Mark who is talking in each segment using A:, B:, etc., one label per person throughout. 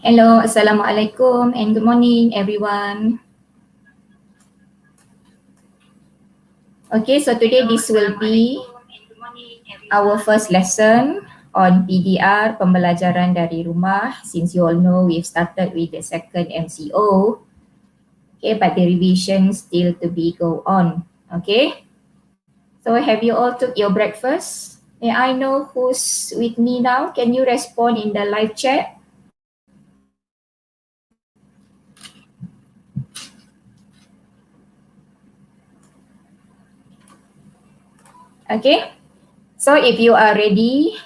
A: Hello, Assalamualaikum and good morning everyone. Okay, so today this will be our first lesson on PDR, pembelajaran dari rumah. Since you all know we've started with the second MCO. Okay, but the revision still to be go on. Okay, so have you all took your breakfast? May I know who's with me now? Can you respond in the live chat? Okay, so if you are ready,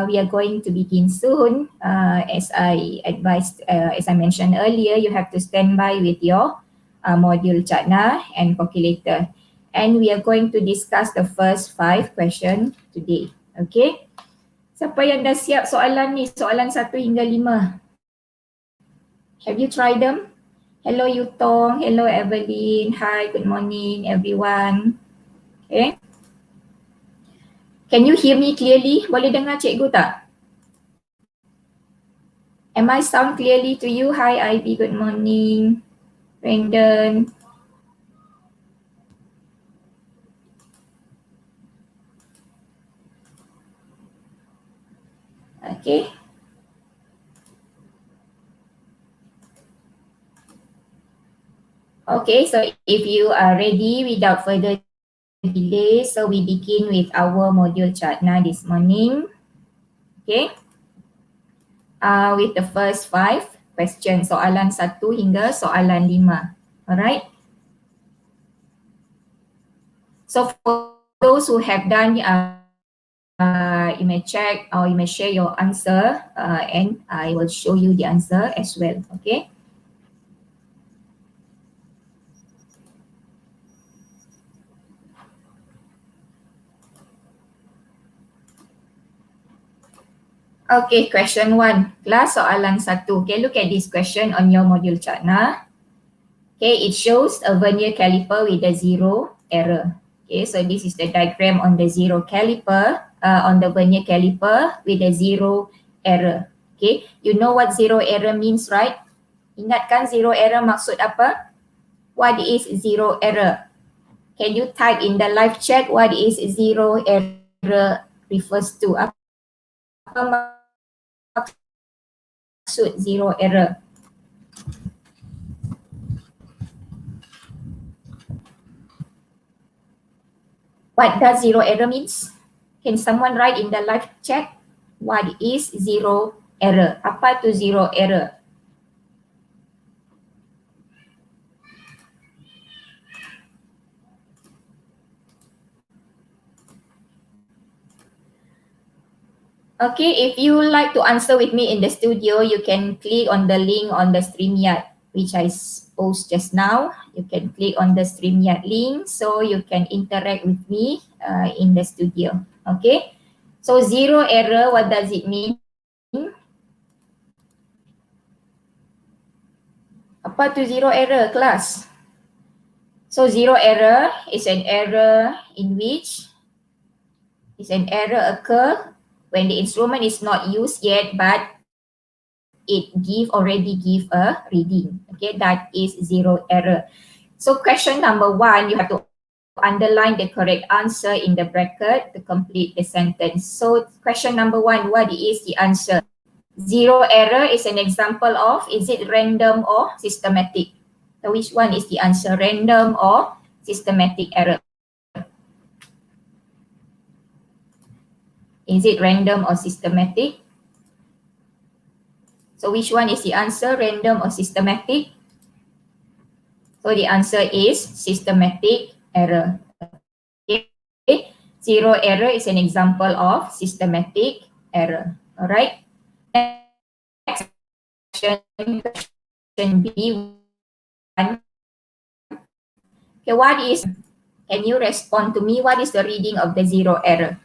A: we are going to begin soon. As I advised, as I mentioned earlier, you have to stand by with your module Chatna and calculator. And we are going to discuss the first 5 questions today. Okay. Siapa yang dah siap soalan ni? Soalan 1 hingga 5. Have you tried them? Hello Yutong. Hello Evelyn. Hi, good morning everyone. Okay. Can you hear me clearly? Boleh dengar cikgu tak? Am I sound clearly to you? Hi Ivy, good morning. Brandon. Okay. Okay, so if you are ready without further delay, so we begin with our module Chatna this morning. Okay. With the first 5 questions, soalan 1 hingga soalan 5. Alright. So for those who have done, you may check or you may share your answer and I will show you the answer as well. Okay. Okay, question 1. Kelas soalan 1. Okay, look at this question on your module Chatna. Okay, it shows a vernier caliper with a 0 error. Okay, so this is the diagram on the 0 caliper, on the vernier caliper with a 0 error. Okay, you know what 0 error means, right? Ingatkan 0 error maksud apa? What is 0 error? Can you type in the live chat what is 0 error refers to? Apa maksud 0 error? What does 0 error means? Can someone write in the live chat? What is 0 error? Apa tu 0 error? Okay, if you like to answer with me in the studio, you can click on the link on the StreamYard, which I post just now. You can click on the StreamYard link so you can interact with me in the studio. Okay, so 0 error, what does it mean? Apa tu 0 error, kelas? So 0 error is an error in which occur when the instrument is not used yet, but it already give a reading. Okay, that is 0 error. So question number 1, you have to underline the correct answer in the bracket to complete the sentence. So question number 1, what is the answer? 0 error is an example of, is it random or systematic? So which one is the answer, random or systematic error? Is it random or systematic? So which one is the answer, random or systematic? So the answer is systematic error. Okay. 0 error is an example of systematic error. All right. Next question B1. Okay, can you respond to me? What is the reading of the 0 error?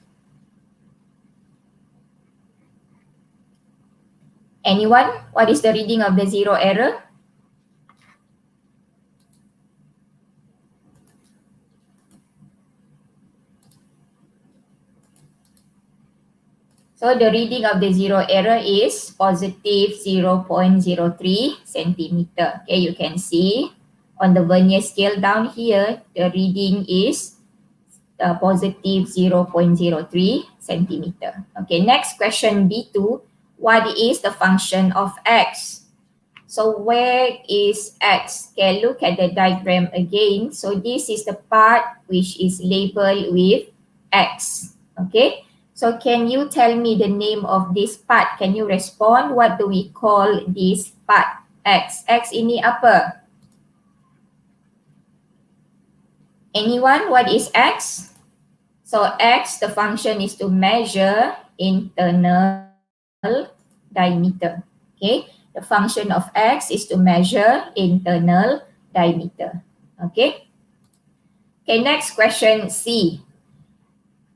A: Anyone? What is the reading of the 0 error? So the reading of the zero error is positive 0.03 centimeter. Okay, you can see on the vernier scale down here, the reading is positive 0.03 centimeter. Okay, next question B2. What is the function of X? So where is X? Okay, look at the diagram again. So this is the part which is labeled with X. Okay, so can you tell me the name of this part? Can you respond? What do we call this part? X. X ini apa? Anyone? What is X? So X, the function is to measure internal diameter. Okay, the function of X is to measure internal diameter. Okay. Okay, next question C.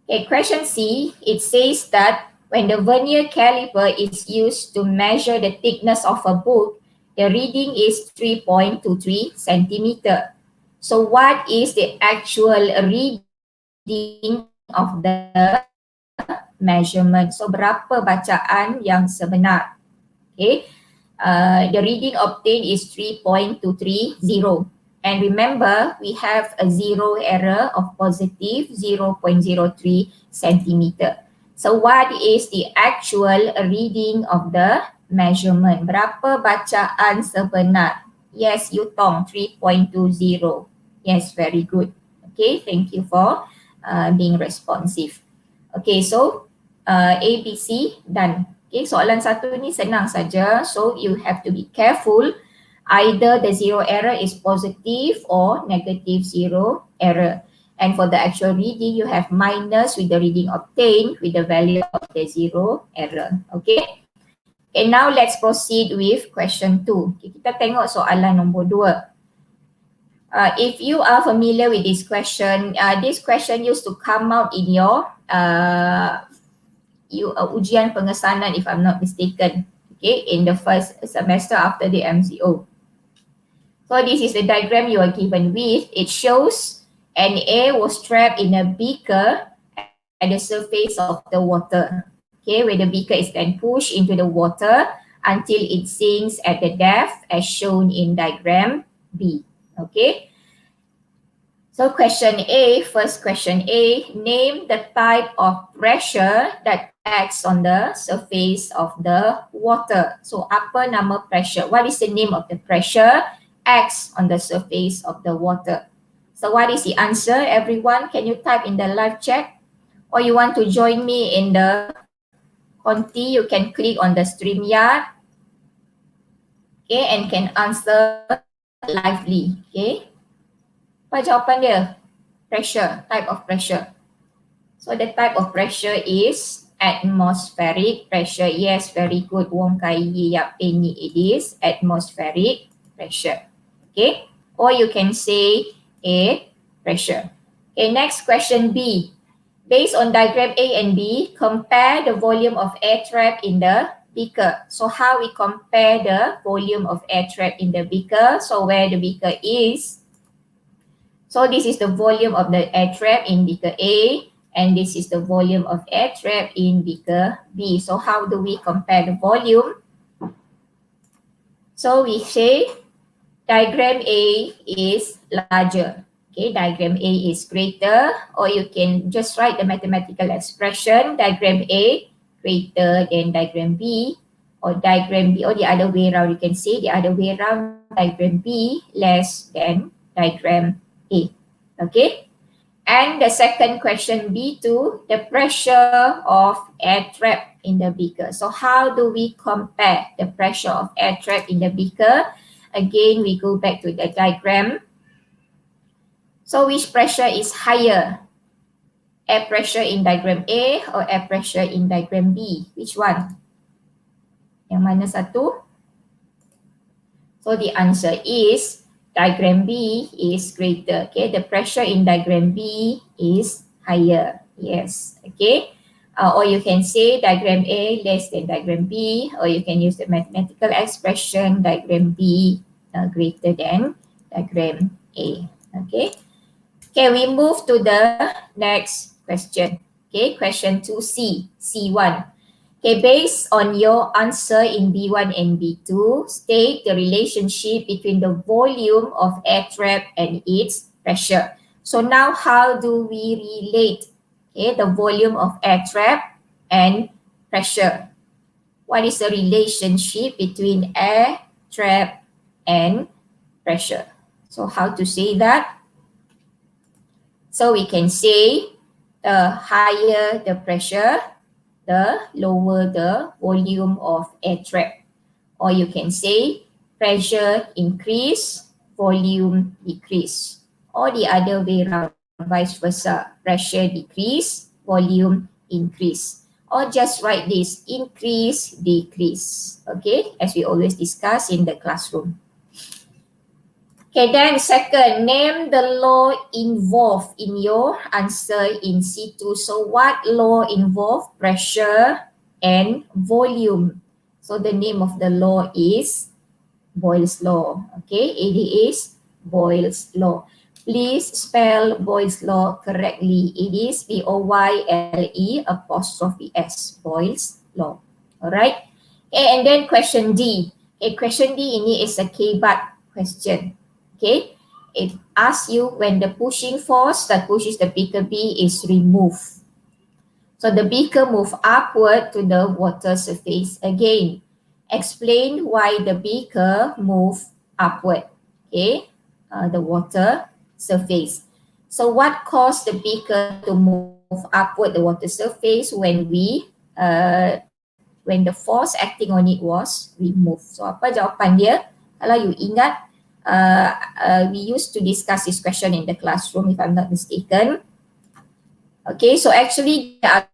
A: Okay, question C, it says that when the vernier caliper is used to measure the thickness of a book, the reading is 3.23 centimeter. So what is the actual reading of the measurement? So berapa bacaan yang sebenar? Okay, the reading obtained is 3.230. And remember, we have a zero error of positive 0.03 centimeter. So what is the actual reading of the measurement? Berapa bacaan sebenar? Yes, Yutong, 3.20. Yes, very good. Okay, thank you for being responsive. Okay, so A, B, C, done. Okay, soalan satu ni senang saja. So you have to be careful. Either the zero error is positive or negative zero error. And for the actual reading, you have minus with the reading obtained with the value of the zero error. Okay. Okay, now let's proceed with question 2. Okay, kita tengok soalan nombor 2. If you are familiar with this question used to come out in your ujian pengesanan, if I'm not mistaken, okay, in the first semester after the MCO. So this is the diagram you are given with. It shows an air was trapped in a beaker at the surface of the water. Okay, where the beaker is then pushed into the water until it sinks at the depth as shown in diagram B. Okay. So first question A, name the type of pressure that acts on the surface of the water. So apa nama pressure? What is the name of the pressure acts on the surface of the water? So what is the answer, everyone? Can you type in the live chat? Or you want to join me in the Conti, you can click on the StreamYard, okay, and can answer lively, okay. Apa jawapan dia? Pressure, type of pressure. So the type of pressure is atmospheric pressure. Yes, very good. Wong Kai Yi Yap Penny, it is atmospheric pressure. Okay, or you can say air pressure. Okay, next question B. Based on diagram A and B, compare the volume of air trap in the beaker. So how we compare the volume of air trap in the beaker? So where the beaker is, so this is the volume of the air trap in beaker A, and this is the volume of air trap in beaker B. So how do we compare the volume? So we say diagram A is larger. Okay, diagram A is greater, or you can just write the mathematical expression, diagram A greater than diagram B, or diagram B, or the other way around, you can say the other way around, diagram B less than diagram A. Okay, and the second question B2, the pressure of air trap in the beaker. So how do we compare the pressure of air trap in the beaker? Again, we go back to the diagram. So which pressure is higher? Air pressure in diagram A or air pressure in diagram B? Which one? Yang mana satu? So the answer is diagram B is greater. Okay, the pressure in diagram B is higher. Yes, okay. Or you can say diagram A less than diagram B, or you can use the mathematical expression diagram B greater than diagram A. Okay. Okay, we move to the next question. Okay, question 2C, C1. Okay, based on your answer in B1 and B2, state the relationship between the volume of air trap and its pressure. So now how do we relate, okay, the volume of air trap and pressure? What is the relationship between air trap and pressure? So how to say that? So we can say the higher the pressure, the lower the volume of air trap. Or you can say pressure increase, volume decrease. Or the other way around, vice versa. Pressure decrease, volume increase. Or just write this, increase, decrease. Okay, as we always discuss in the classroom. Okay, then second, name the law involved in your answer in C2. So what law involved pressure and volume? So the name of the law is Boyle's law. Okay, it is Boyle's law. Please spell Boyle's law correctly. It is B-O-Y-L-E apostrophe S, Boyle's law. Alright. Okay, and then question D. Okay, question D ini is a K-bar question. Okay, it asks you when the pushing force that pushes the beaker B is removed. So the beaker move upward to the water surface again. Explain why the beaker move upward. Okay, the water surface. So what caused the beaker to move upward the water surface when when the force acting on it was removed? So apa jawapan dia? Kalau you ingat, we used to discuss this question in the classroom if I'm not mistaken. Okay, so actually there are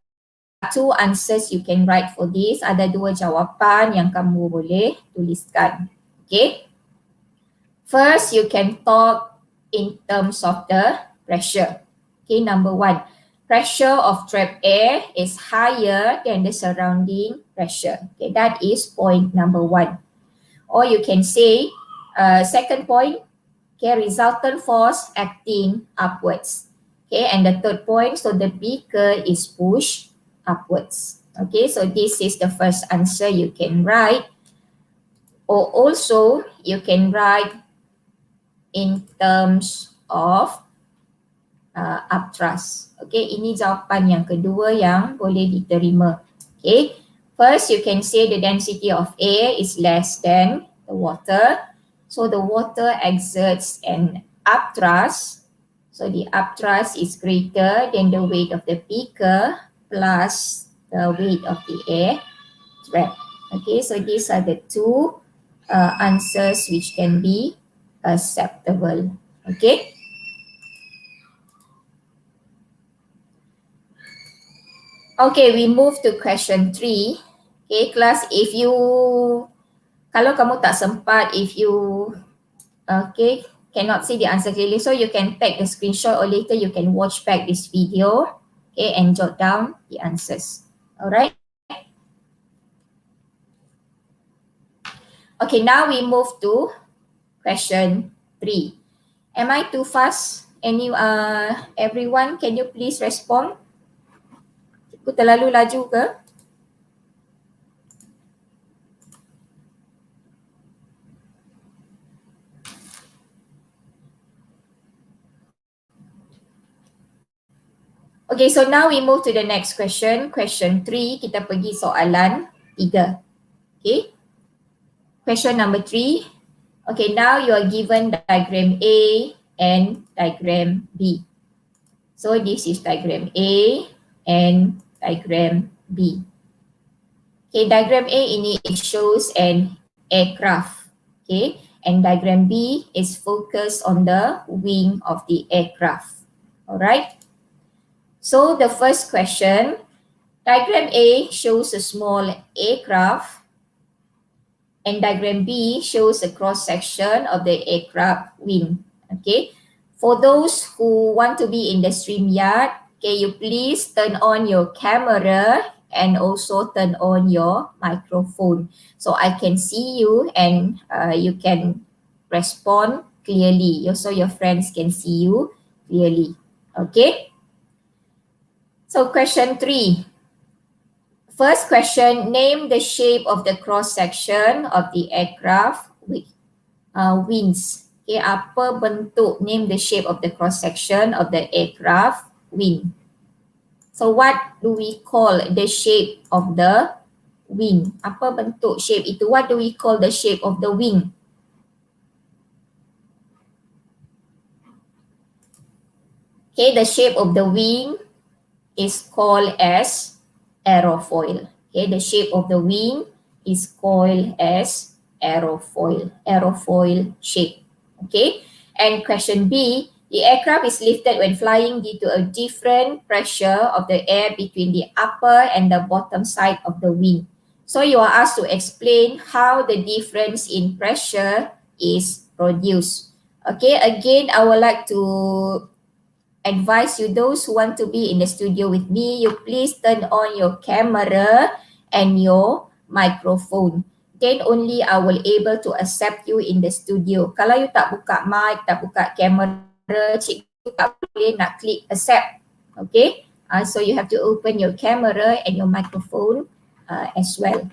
A: two answers you can write for this. Ada dua jawapan yang kamu boleh tuliskan. Okay. First, you can talk in terms of the pressure. Okay, number one, pressure of trapped air is higher than the surrounding pressure. Okay, that is point number one. Or you can say, second point, okay, resultant force acting upwards. Okay, and the third point, so the beaker is pushed upwards. Okay, so this is the first answer you can write. Or also, you can write in terms of upthrust. Okay, ini jawapan yang kedua yang boleh diterima. Okay, first you can say the density of air is less than the water. So the water exerts an upthrust. So the upthrust is greater than the weight of the beaker plus the weight of the air trap. Okay, so these are the two answers which can be acceptable. Okay. Okay, we move to question 3. Okay, class, if you, kalau kamu tak sempat, if you, okay, cannot see the answer clearly, so you can take the screenshot or later you can watch back this video, okay, and jot down the answers. Alright. Okay, now we move to question 3. Am I too fast? Everyone, can you please respond? Aku terlalu laju ke? Okay, so now we move to the next question. Question 3, kita pergi soalan 3. Okay. Question number 3. Okay, now you are given diagram A and diagram B. So this is diagram A and diagram B. Okay, diagram A ini it shows an aircraft. Okay, and diagram B is focused on the wing of the aircraft. Alright. So the first question, diagram A shows a small aircraft and diagram B shows a cross section of the aircraft wing. Okay, for those who want to be in the StreamYard, okay, you please turn on your camera and also turn on your microphone so I can see you and you can respond clearly, so your friends can see you clearly. Okay. So question 3. First question, name the shape of the cross section of the aircraft with wings. Okay, apa bentuk, name the shape of the cross section of the aircraft wing. So what do we call the shape of the wing? Apa bentuk shape itu? What do we call the shape of the wing? Okay, the shape of the wing is called as aerofoil. Okay, the shape of the wing is called as aerofoil shape. Okay, and question B, the aircraft is lifted when flying due to a different pressure of the air between the upper and the bottom side of the wing. So you are asked to explain how the difference in pressure is produced. Okay, again, I would like to advise you, those who want to be in the studio with me, you please turn on your camera and your microphone. Then only I will able to accept you in the studio. Kalau you tak buka mic, tak buka kamera, cikgu tak boleh nak klik accept. Okay? So you have to open your camera and your microphone as well.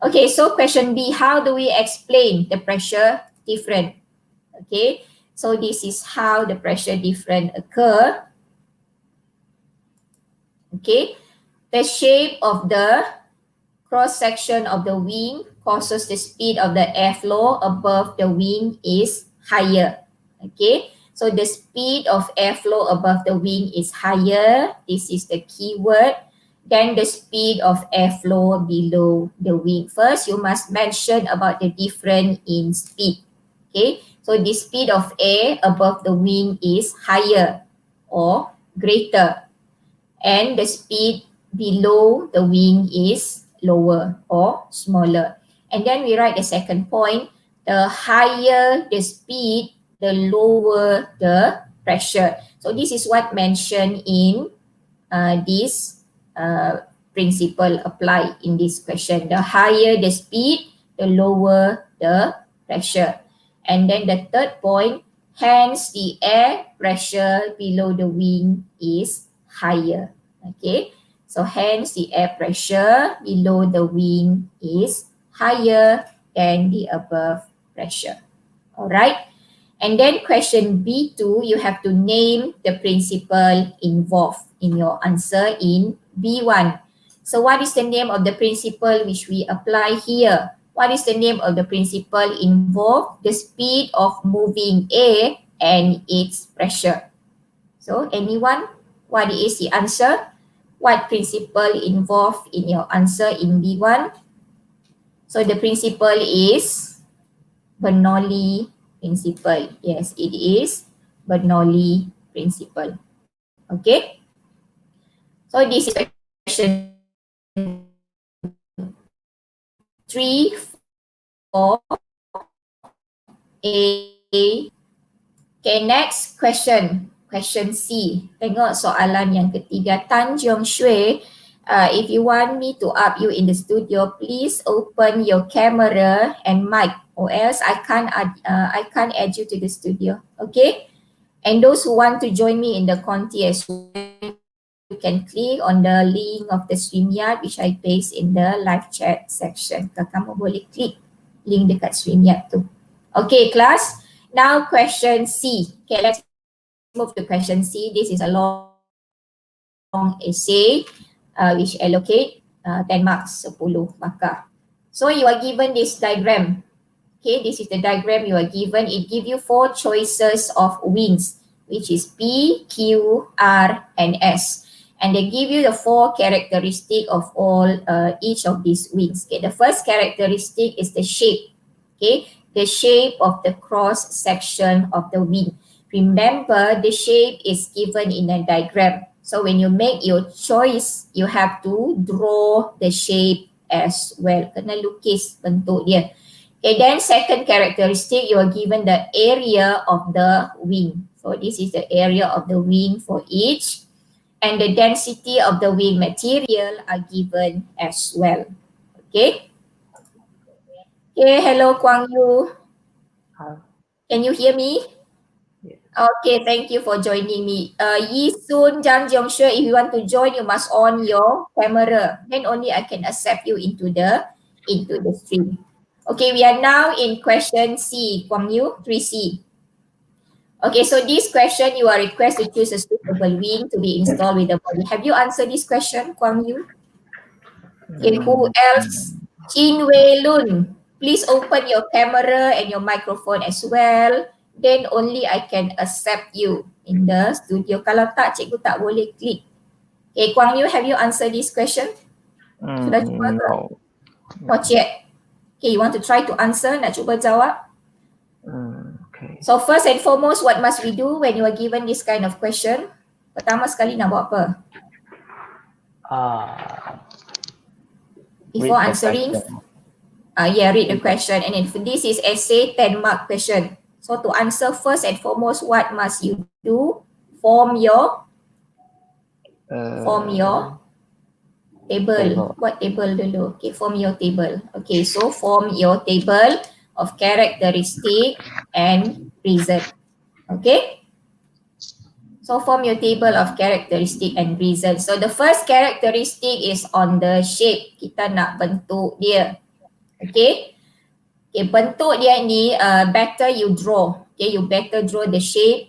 A: Okay, so question B, how do we explain the pressure difference? Okay, so this is how the pressure difference occur. Okay, the shape of the cross section of the wing causes the speed of the airflow above the wing is higher. Okay, so the speed of airflow above the wing is higher. This is the key word. Then the speed of airflow below the wing. First, you must mention about the difference in speed. Okay, so the speed of air above the wing is higher or greater, and the speed below the wing is lower or smaller. And then we write the second point, the higher the speed, the lower the pressure. So this is what mentioned in this principle applied in this question. The higher the speed, the lower the pressure. And then the third point, hence the air pressure below the wing is higher. Okay, so hence the air pressure below the wing is higher than the above pressure. All right. And then question B2, you have to name the principle involved in your answer in B1. So what is the name of the principle which we apply here? What is the name of the principle involved? The speed of moving air and its pressure. So anyone, what is the answer? What principle involved in your answer in B1? So the principle is Bernoulli principle. Yes, it is Bernoulli principle. Okay. So this is question 3 for A. Okay, next question. Question C. Tengok soalan yang ketiga. Tanjung Shui, if you want me to up you in the studio, please open your camera and mic, or else I can't add you to the studio. Okay? And those who want to join me in the Conti as well, you can click on the link of the StreamYard which I paste in the live chat section. Kamu boleh klik link dekat StreamYard tu. Okay, class. Now question C. Okay, let's move to question C. This is a long essay which allocate 10 marks, 10 markah. So you are given this diagram. Okay, this is the diagram you are given. It gives you 4 choices of wings, which is P, Q, R, and S. And they give you the 4 characteristics of all each of these wings. Okay, the first characteristic is the shape. Okay, the shape of the cross section of the wing. Remember, the shape is given in a diagram. So when you make your choice, you have to draw the shape as well. Kena lukis bentuk dia. Okay, then second characteristic, you are given the area of the wing. So this is the area of the wing for each. And the density of the wing material are given as well. Okay. Okay, hello Kwang Yu. Can you hear me? Okay, thank you for joining me. Yi Sun, Jang Jiongxue, if you want to join, you must on your camera. Then only I can accept you into the stream. Okay, we are now in question C, Kwang Yu, 3C. Okay, so this question, you are requested to choose a suitable wing to be installed with the body. Have you answered this question, Kwang Yu? Okay, who else? Chin Wei Lun, please open your camera and your microphone as well. Then only I can accept you in the studio. Kalau tak, cikgu tak boleh klik. Okay, Kwang Yu, have you answered this question? Sudah cuba ke?
B: No.
A: Not yet. Okay, you want to try to answer? Nak cuba jawab?
B: Okay.
A: So first and foremost, what must we do when you are given this kind of question? Pertama sekali nak buat apa? Before answering, read the question. And if this is essay 10 mark question. So to answer first and foremost, what must you do? Form your table. What table dulu? Okay, form your table. Okay, so form your table of characteristic and reason. Okay? So form your table of characteristic and reason. So the first characteristic is on the shape. Kita nak bentuk dia. Okay? Okay, bentuk dia ni better you draw. Okay, you better draw the shape.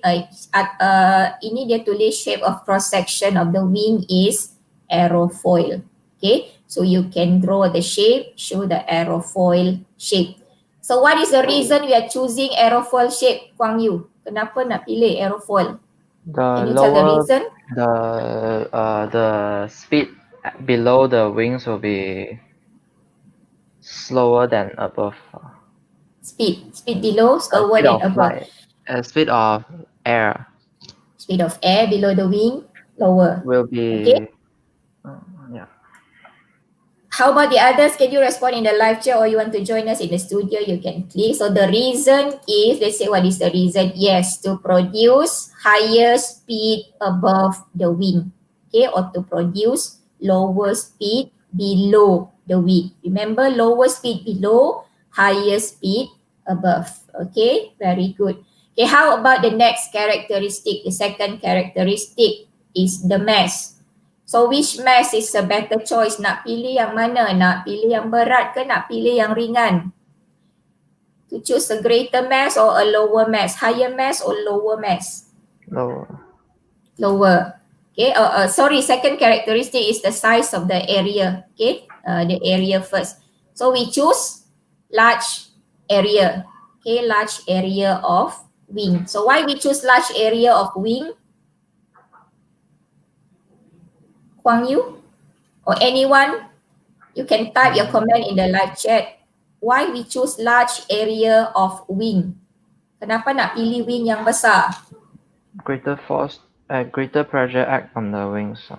A: Ini dia tulis shape of cross section of the wing is aerofoil. Okay, so you can draw the shape, show the aerofoil shape. So what is the reason we are choosing aerofoil shape, Kwang Yu? Kenapa nak pilih aerofoil? Can you tell the reason?
B: The speed below the wings will be slower than above.
A: Speed below, slower than above.
B: Speed of air.
A: Speed of air below the wing, lower.
B: Will be.
A: Okay.
B: Yeah.
A: How about the others? Can you respond in the live chat or you want to join us in the studio? You can click. So the reason is, let's say what is the reason? Yes, to produce higher speed above the wing. Okay, or to produce lower speed below the wing. Remember, lower speed below, higher speed above. Okay, very good. Okay, how about the next characteristic? The second characteristic is the mass. So which mass is a better choice? Nak pilih yang mana? Nak pilih yang berat ke nak pilih yang ringan? To choose a greater mass or a lower mass? Higher mass or lower mass? Lower. Okay, sorry, second characteristic is the size of the area. Okay, the area first. So we choose large area. Okay, large area of wing. So why we choose large area of wing? Kwang Yu? Or anyone, you can type your comment in the live chat. Why we choose large area of wing? Kenapa nak pilih wing yang besar?
B: Greater force, greater pressure act on the wings.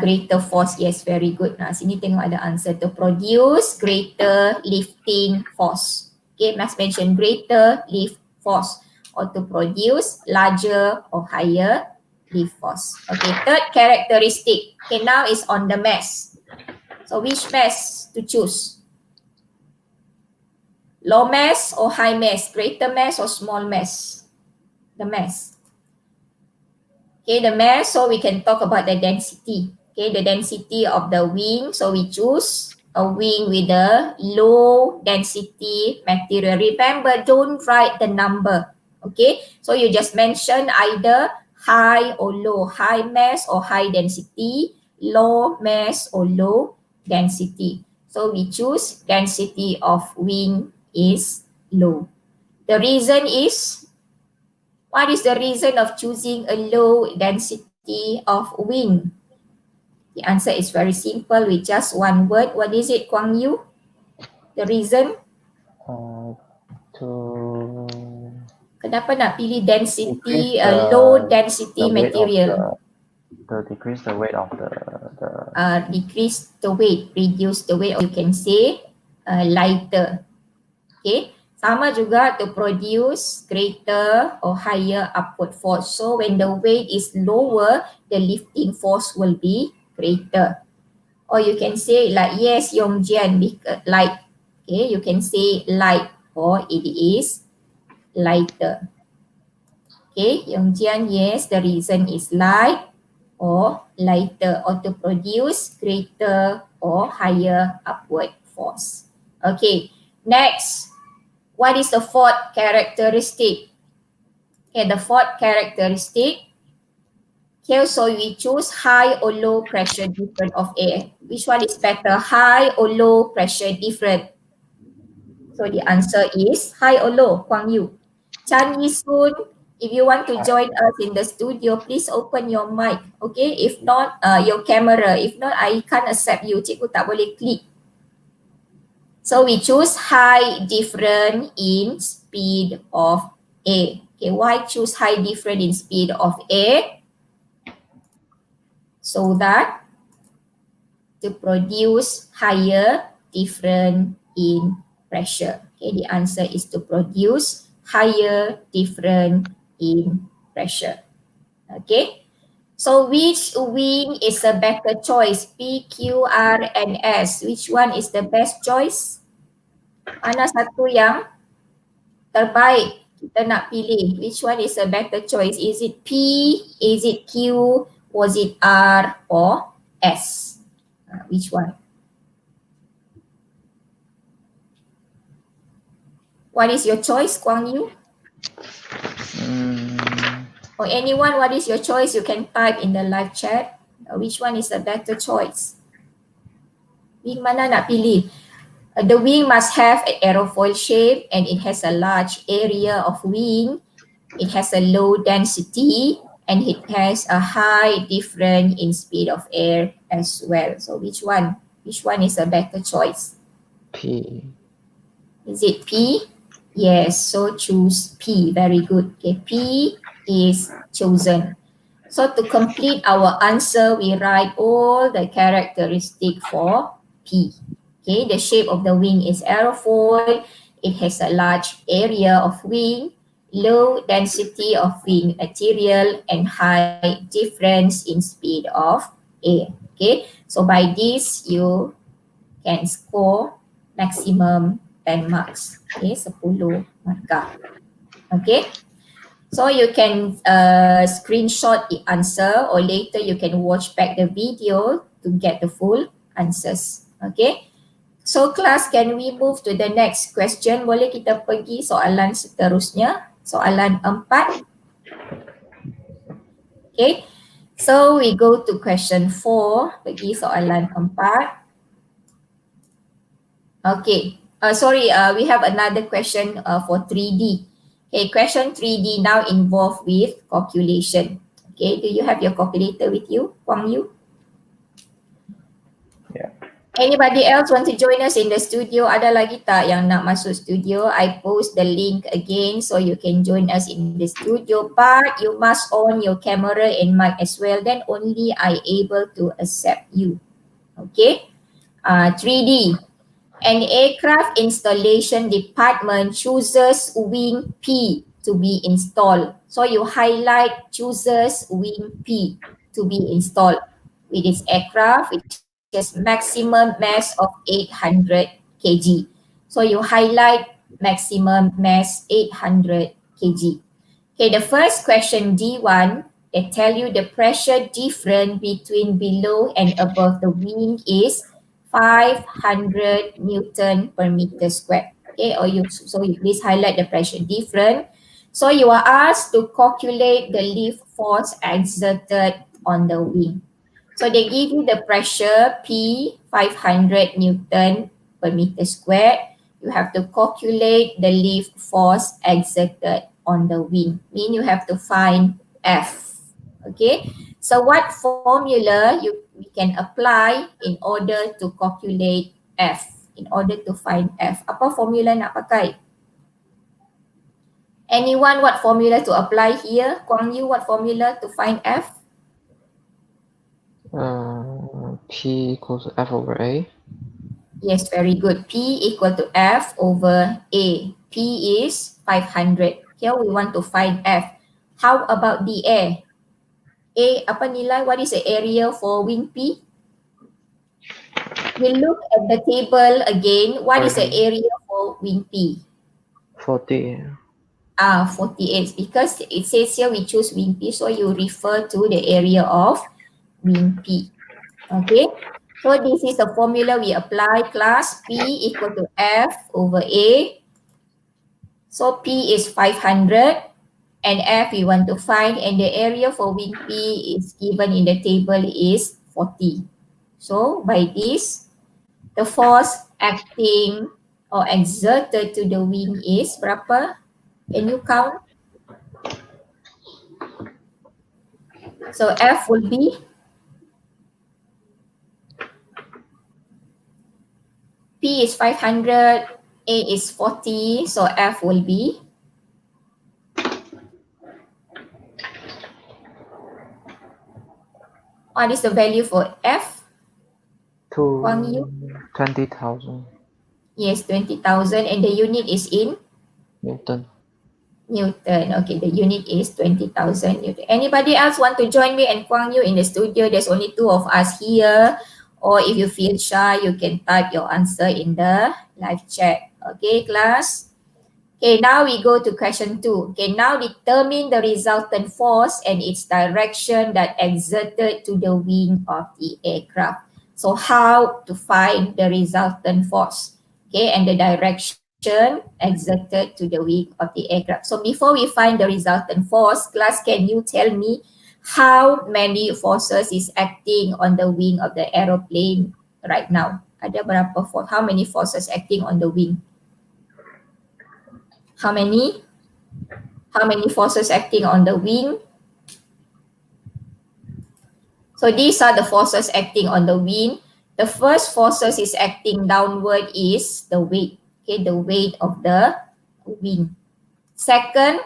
A: Greater force, yes, very good. Nah, sini tengok ada answer. To produce greater lifting force. Okay, must mention greater lift force. Or to produce larger or higher lift force. Okay, third characteristic. Okay, now is on the mass. So which mass to choose? Low mass or high mass? Greater mass or small mass? The mass. Okay, the mass, so we can talk about the density. Okay, the density of the wing. So we choose a wing with a low density material. Remember, don't write the number. Okay, so you just mention either high or low, high mass or high density, low mass or low density. So we choose density of wing is low. The reason is, what is the reason of choosing a low density of wing? The answer is very simple with just one word. What is it, Kwang Yu? The reason? Kenapa nak pilih density, low density material?
B: To decrease the weight of the
A: decrease the weight, reduce the weight, or you can say lighter. Okay, sama juga to produce greater or higher upward force. So when the weight is lower, the lifting force will be greater. Or you can say like, yes, Yongjian, light. Okay, you can say light or it is lighter. Okay, Yongjian, yes, the reason is light or lighter, or to produce greater or higher upward force. Okay, next, what is the fourth characteristic? Okay, the fourth characteristic. Okay, so we choose high or low pressure difference of air. Which one is better, high or low pressure difference? So the answer is high or low, Kwang Yu. Chan Yi-soon, if you want to join us in the studio, please open your mic. Okay, if not, your camera. If not, I can't accept you. Cikgu tak boleh klik. So we choose high difference in speed of A. Okay, why choose high difference in speed of A? So that to produce higher difference in pressure. Okay, the answer is to produce higher difference in pressure. Okay, so which wing is a better choice? P, Q, R, and S. Which one is the best choice? Mana satu yang terbaik kita nak pilih? Which one is a better choice? Is it P, is it Q, was it R, or S? Which one? What is your choice, Kwang Yu? Or anyone, what is your choice? You can type in the live chat. Which one is a better choice? Wing mana nak pilih? The wing must have an aerofoil shape and it has a large area of wing. It has a low density and it has a high difference in speed of air as well. So which one? Which one is a better choice?
B: P.
A: Is it P? Yes, so choose P. Very good. Okay, P is chosen. So to complete our answer, we write all the characteristic for P. Okay, the shape of the wing is aerofoil. It has a large area of wing, low density of wing material, and high difference in speed of air. Okay, so by this you can score maximum 10 marks. Okay, 10 markah. Okay, so you can screenshot the answer or later you can watch back the video to get the full answers. Okay, so class, can we move to the next question? Boleh kita pergi soalan seterusnya, soalan 4. Okay, so we go to question 4, pergi soalan 4. Okay, we have another question for 3D. Okay, question 3D now involved with calculation. Okay, do you have your calculator with you, Kwang Yu?
B: Yeah.
A: Anybody else want to join us in the studio? Ada lagi tak yang nak masuk studio? I post the link again so you can join us in the studio. But you must on your camera and mic as well. Then only I able to accept you. Okay. 3D. An aircraft installation department chooses wing P to be installed. So you highlight chooses wing P to be installed with its aircraft, which has maximum mass of 800 kg. So you highlight maximum mass 800 kg. Okay, the first question D1, they tell you the pressure difference between below and above the wing is 500 Newton per meter square. Okay, so you please highlight the pressure difference. So you are asked to calculate the lift force exerted on the wing. So they give you the pressure P 500 Newton per meter square. You have to calculate the lift force exerted on the wing. Mean you have to find F. Okay. So what formula we can apply in order to calculate F? In order to find F. Apa formula nak pakai? Anyone, what formula to apply here? Kwang Yu, what formula to find F?
B: P equals to F over A.
A: Yes, very good. P equal to F over A. P is 500. Here we want to find F. How about the A? A, apa nilai? What is the area for wing P? We look at the table again. What is the area for wing P?
B: 40.
A: 48 because it says here we choose wing P, so you refer to the area of wing P. Okay, so this is the formula we apply, class. P equal to F over A. So P is 500 and F we want to find, and the area for wing P is given in the table is 40. So by this, the force acting or exerted to the wing is berapa? Can you count? So F will be P is 500, A is 40, so F will be what is the value for F? Huang Yu?
B: 20,000
A: Yes, 20,000, and the unit is in
B: Newton.
A: Newton. Okay, the unit is 20,000 Newton. Anybody else want to join me and Huang Yu in the studio? There's only two of us here. Or if you feel shy, you can type your answer in the live chat. Okay, class? Okay, now we go to question 2. Okay, now determine the resultant force and its direction that exerted to the wing of the aircraft. So how to find the resultant force, okay, and the direction exerted to the wing of the aircraft. So before we find the resultant force, class, can you tell me how many forces is acting on the wing of the aeroplane right now? Ada berapa force? How many forces acting on the wing? How many? How many forces acting on the wing? So these are the forces acting on the wing. The first forces is acting downward is the weight. Okay, the weight of the wing. Second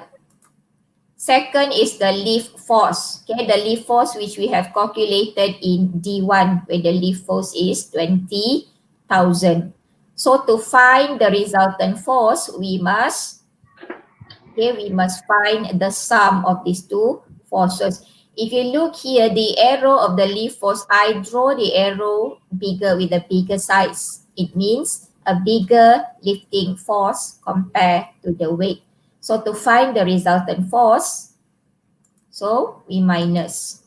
A: is the lift force. Okay, the lift force which we have calculated in D1 where the lift force is 20,000. So to find the resultant force, we must find the sum of these two forces. If you look here, the arrow of the lift force, I draw the arrow bigger with a bigger size. It means a bigger lifting force compared to the weight. So to find the resultant force, so we minus.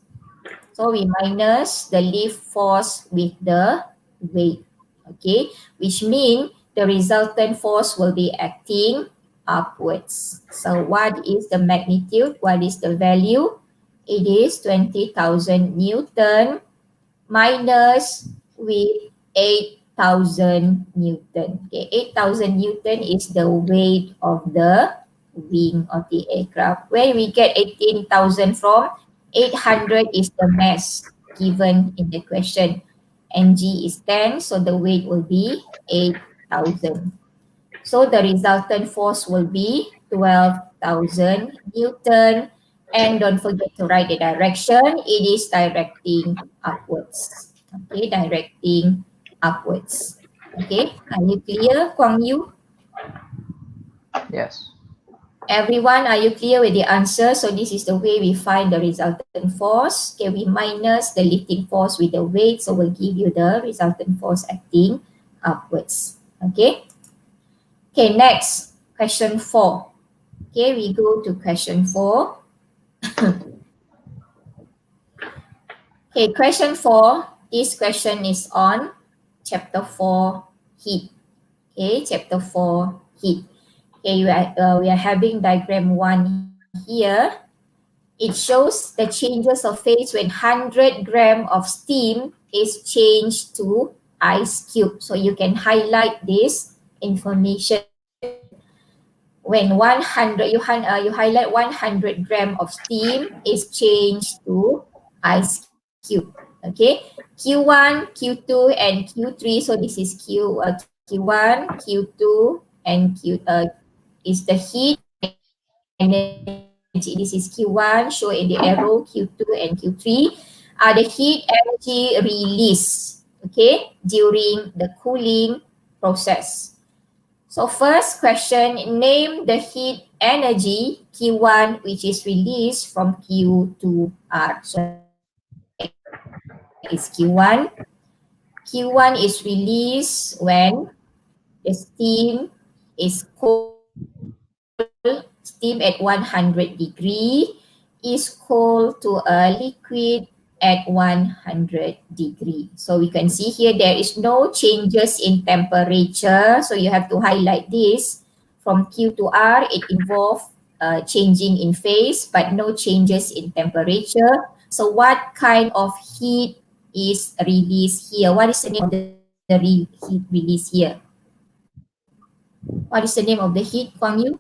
A: So we minus the lift force with the weight, okay? Which means the resultant force will be acting upwards. So what is the magnitude? What is the value? It is 20,000 Newton minus with 8,000 Newton. Okay, 8,000 Newton is the weight of the wing of the aircraft. Where we get 18,000 from? 800 is the mass given in the question. And G is 10, so the weight will be 8,000. So the resultant force will be 12,000 Newton. And don't forget to write the direction. It is directing upwards. Okay, directing upwards. Okay, are you clear, Kwang Yu?
B: Yes.
A: Everyone, are you clear with the answer? So this is the way we find the resultant force. Okay, we minus the lifting force with the weight, so we'll give you the resultant force acting upwards. Okay. Okay, next, question 4. Okay, we go to question 4. Okay, question 4. This question is on chapter 4, heat. Okay, chapter 4, heat. Okay, we are having diagram 1 here. It shows the changes of phase when 100 gram of steam is changed to ice cube. So you can highlight this information. When 100, you highlight 100 gram of steam is changed to ice cube. Okay, Q1, Q2, and Q3. So this is Q1, Q2, and is the heat energy. This is Q1, show in the arrow, Q2 and Q3 are the heat energy release, okay, during the cooling process. So first question, name the heat energy Q1 which is released from Q2R. So that is Q1. Q1 is released when the steam is cold from steam at 100 degree is cold to a liquid at 100 degree. So we can see here there is no changes in temperature. So you have to highlight this. From Q to R, it involves changing in phase, but no changes in temperature. So what kind of heat is released here? What is the name of the heat released here? What is the name of the heat, Kwang Yu?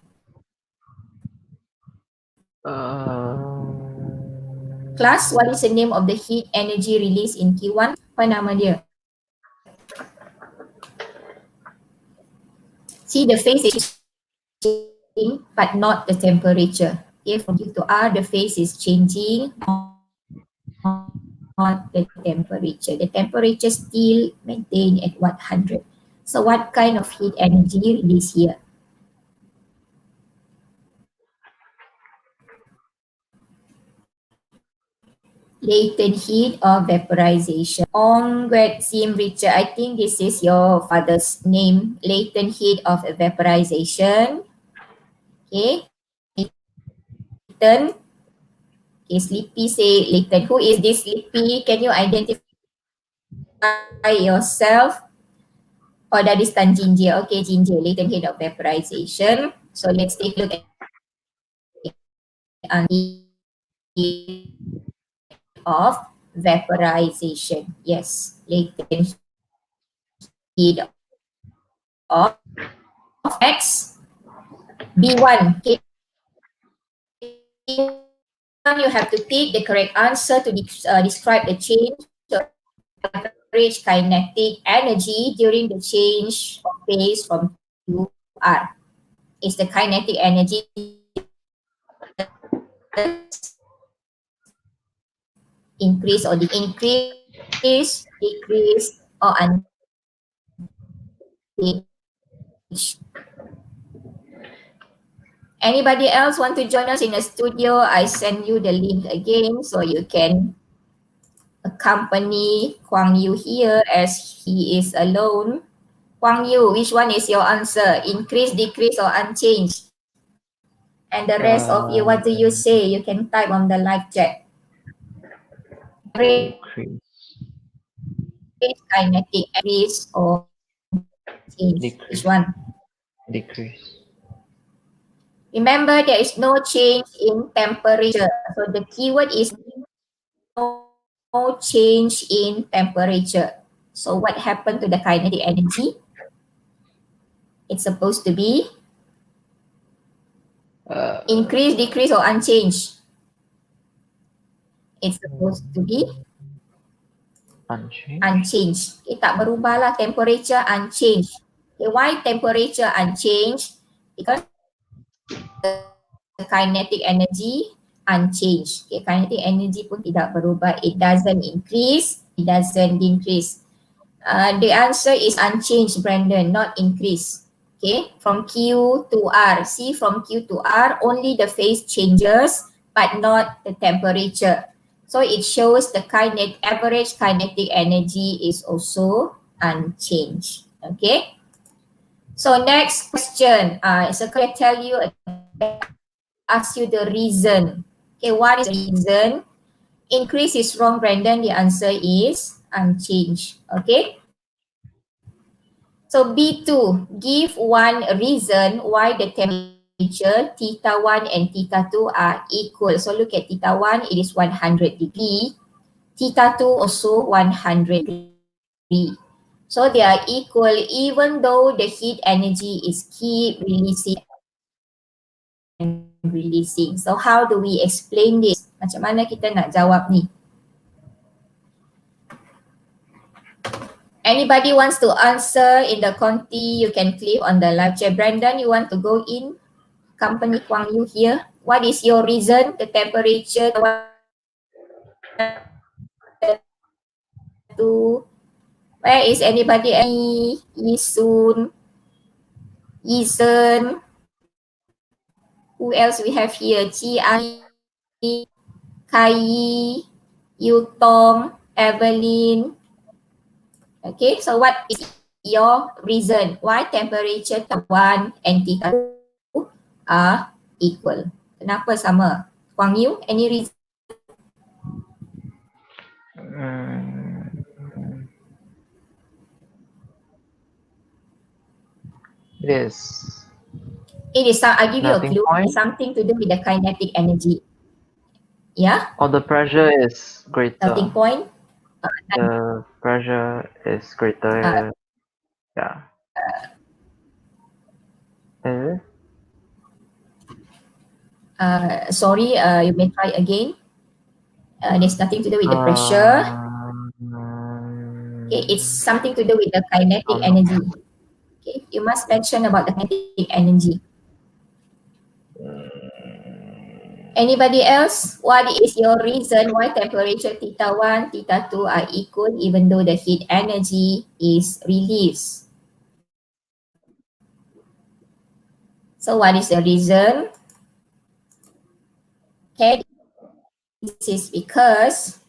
A: Class, what is the name of the heat energy released in Q1? Apa nama dia? See, the phase is changing, but not the temperature. Okay, from Q to R, the phase is changing, not the temperature. The temperature still maintained at 100. So what kind of heat energy released here? Latent heat or vaporization. Ong Gwet Sim Richard, I think this is your father's name. Latent heat of vaporization. Okay. Latent. Okay, Sleepy say latent. Who is this Sleepy? Can you identify yourself? Oh, that is Tan Ginger. Okay, Ginger, latent heat of vaporization. So let's take a look at heat of vaporization. Yes, latent heat of X B1. Okay, you have to pick the correct answer to describe the change of average kinetic energy during the change of phase from Q to R. Is the kinetic energy increase or increase, decrease, or unchanged? Anybody else want to join us in the studio? I send you the link again so you can accompany Kwang Yu here as he is alone. Kwang Yu, which one is your answer? Increase, decrease, or unchanged? And the rest of you, what do you say? You can type on the live chat.
B: Increase.
A: Kinetic, increase, or change? Which
B: Decrease.
A: one?
B: Decrease.
A: Remember, there is no change in temperature. So the keyword is no change in temperature. So what happened to the kinetic energy? It's supposed to be increase, decrease, or unchanged. It's supposed to be
B: Unchanged.
A: unchanged. Okay, tak berubah lah, temperature unchanged. Okay, why temperature unchanged? Because the kinetic energy unchanged. Okay, kinetic energy pun tidak berubah. It doesn't increase, it doesn't decrease. The answer is unchanged, Brandon, not increase. Okay, from Q to R. See, from Q to R, only the phase changes, but not the temperature. So it shows the average kinetic energy is also unchanged. Okay. So next question. So can I tell you, ask you the reason. Okay, what is the reason? Increase is wrong, Brandon. The answer is unchanged. Okay. So B2, give one reason why the temperature theta 1 and theta 2 are equal. So look at theta 1, it is 100 degree. Theta 2 also 100 degree. So they are equal even though the heat energy is keep releasing and releasing. So how do we explain this? Macam mana kita nak jawab ni? Anybody wants to answer in the Conti, you can click on the live chat. Brandon, you want to go in? Company Kwang Yu here. What is your reason? The temperature to where is anybody? Any Yisun, Yisen? Who else we have here? Chi Ai, Kai, Yutong, Evelyn. Okay, so what is your reason why temperature theta 1 and theta 2 are equal. Kenapa sama? Huang Yu, any reason?
B: It is
A: It is, I give you a
B: melting
A: clue,
B: point.
A: it's something to do with the kinetic energy. Yeah,
B: Or the pressure is
A: melting
B: greater.
A: point.
B: The pressure is greater. Yeah. Is it?
A: Sorry, you may try again. There's nothing to do with the pressure.
B: Um,
A: Okay, it's something to do with the kinetic
B: oh no.
A: energy. Okay, you must mention about the kinetic energy. Anybody else? What is your reason why temperature theta 1, theta 2 are equal even though the heat energy is released? So what is the reason? Okay, this is because,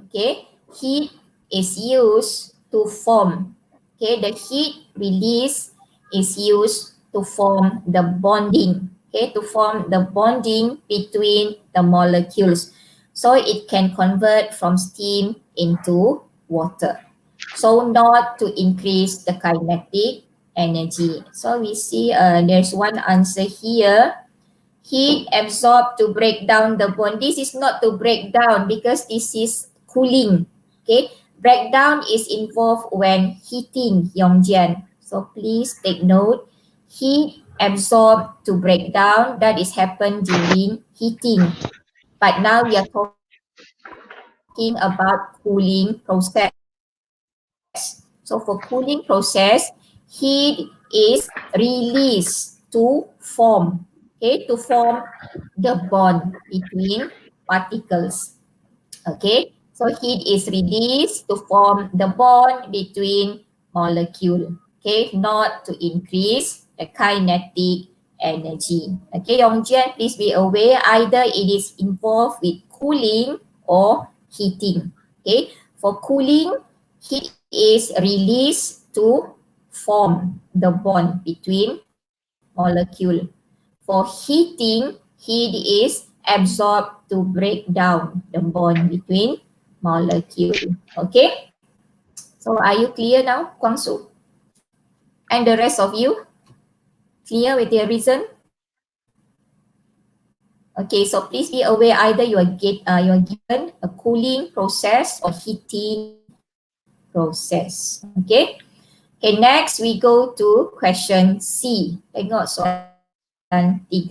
A: okay, heat is used to form. Okay, the heat release is used to form the bonding. Okay, to form the bonding between the molecules. So it can convert from steam into water. So not to increase the kinetic energy. So we see there's one answer here. Heat absorbed to break down the bond. This is not to break down because this is cooling. Okay, breakdown is involved when heating, Yongjian. So please take note. Heat absorbed to break down, that is happen during heating. But now we are talking about cooling process. So for cooling process, heat is released to form, okay, to form the bond between particles. Okay, so heat is released to form the bond between molecule. Okay, not to increase the kinetic energy. Okay, Yongjian, please be aware either it is involved with cooling or heating. Okay, for cooling, heat is released to form the bond between molecule. For heating, heat is absorbed to break down the bond between molecule. Okay? So are you clear now, Kwangsu? And the rest of you clear with your reason? Okay, so please be aware either you are given a cooling process or heating process. Okay? Okay, next we go to question C. Tengok soalan 3.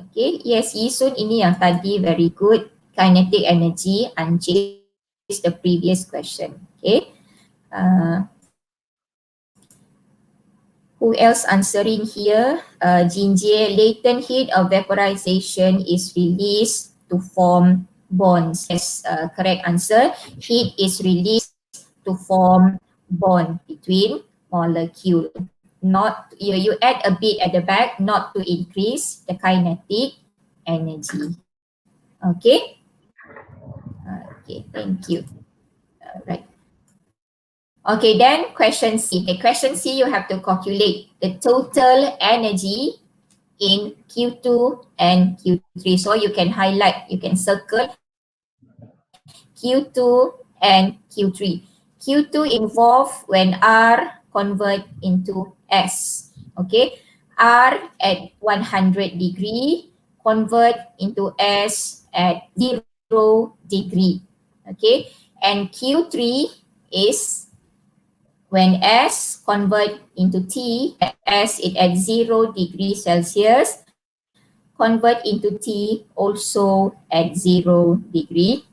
A: Okay, yes, Yisun ini yang tadi very good. Kinetic energy unchanged the previous question. Okay. Uh, who else answering here? Jinjie, latent heat of vaporization is released to form bonds. Yes, correct answer. Heat is released to form bond between molecule. Not you add a bit at the back, not to increase the kinetic energy. Okay. Okay, thank you. Right. Okay, then question C. Okay, question C, you have to calculate the total energy in Q2 and Q3. So you can highlight, you can circle Q2 and Q3. Q2 involve when R convert into S. Okay, R at 100 degree convert into S at 0 degree. Okay, and Q3 is when S convert into T, S it at 0 degree Celsius, convert into T also at 0 degree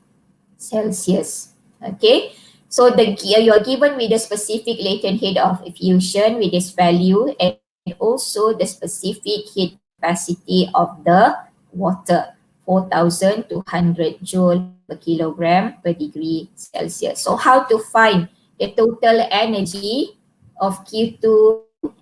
A: Celsius. Okay, so you are given with the specific latent heat of fusion with this value and also the specific heat capacity of the water, 4,200 joule per kilogram per degree Celsius. So how to find the total energy of Q2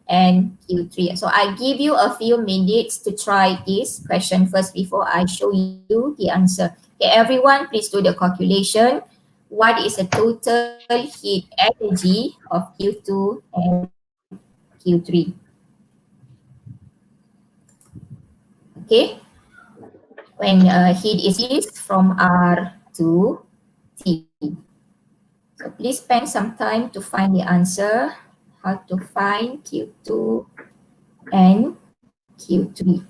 A: and Q3? So I give you a few minutes to try this question first before I show you the answer. Okay, everyone, please do the calculation. What is the total heat energy of Q2 and Q3? Okay, when heat is released from R to T. So please spend some time to find the answer, how to find Q2 and Q3.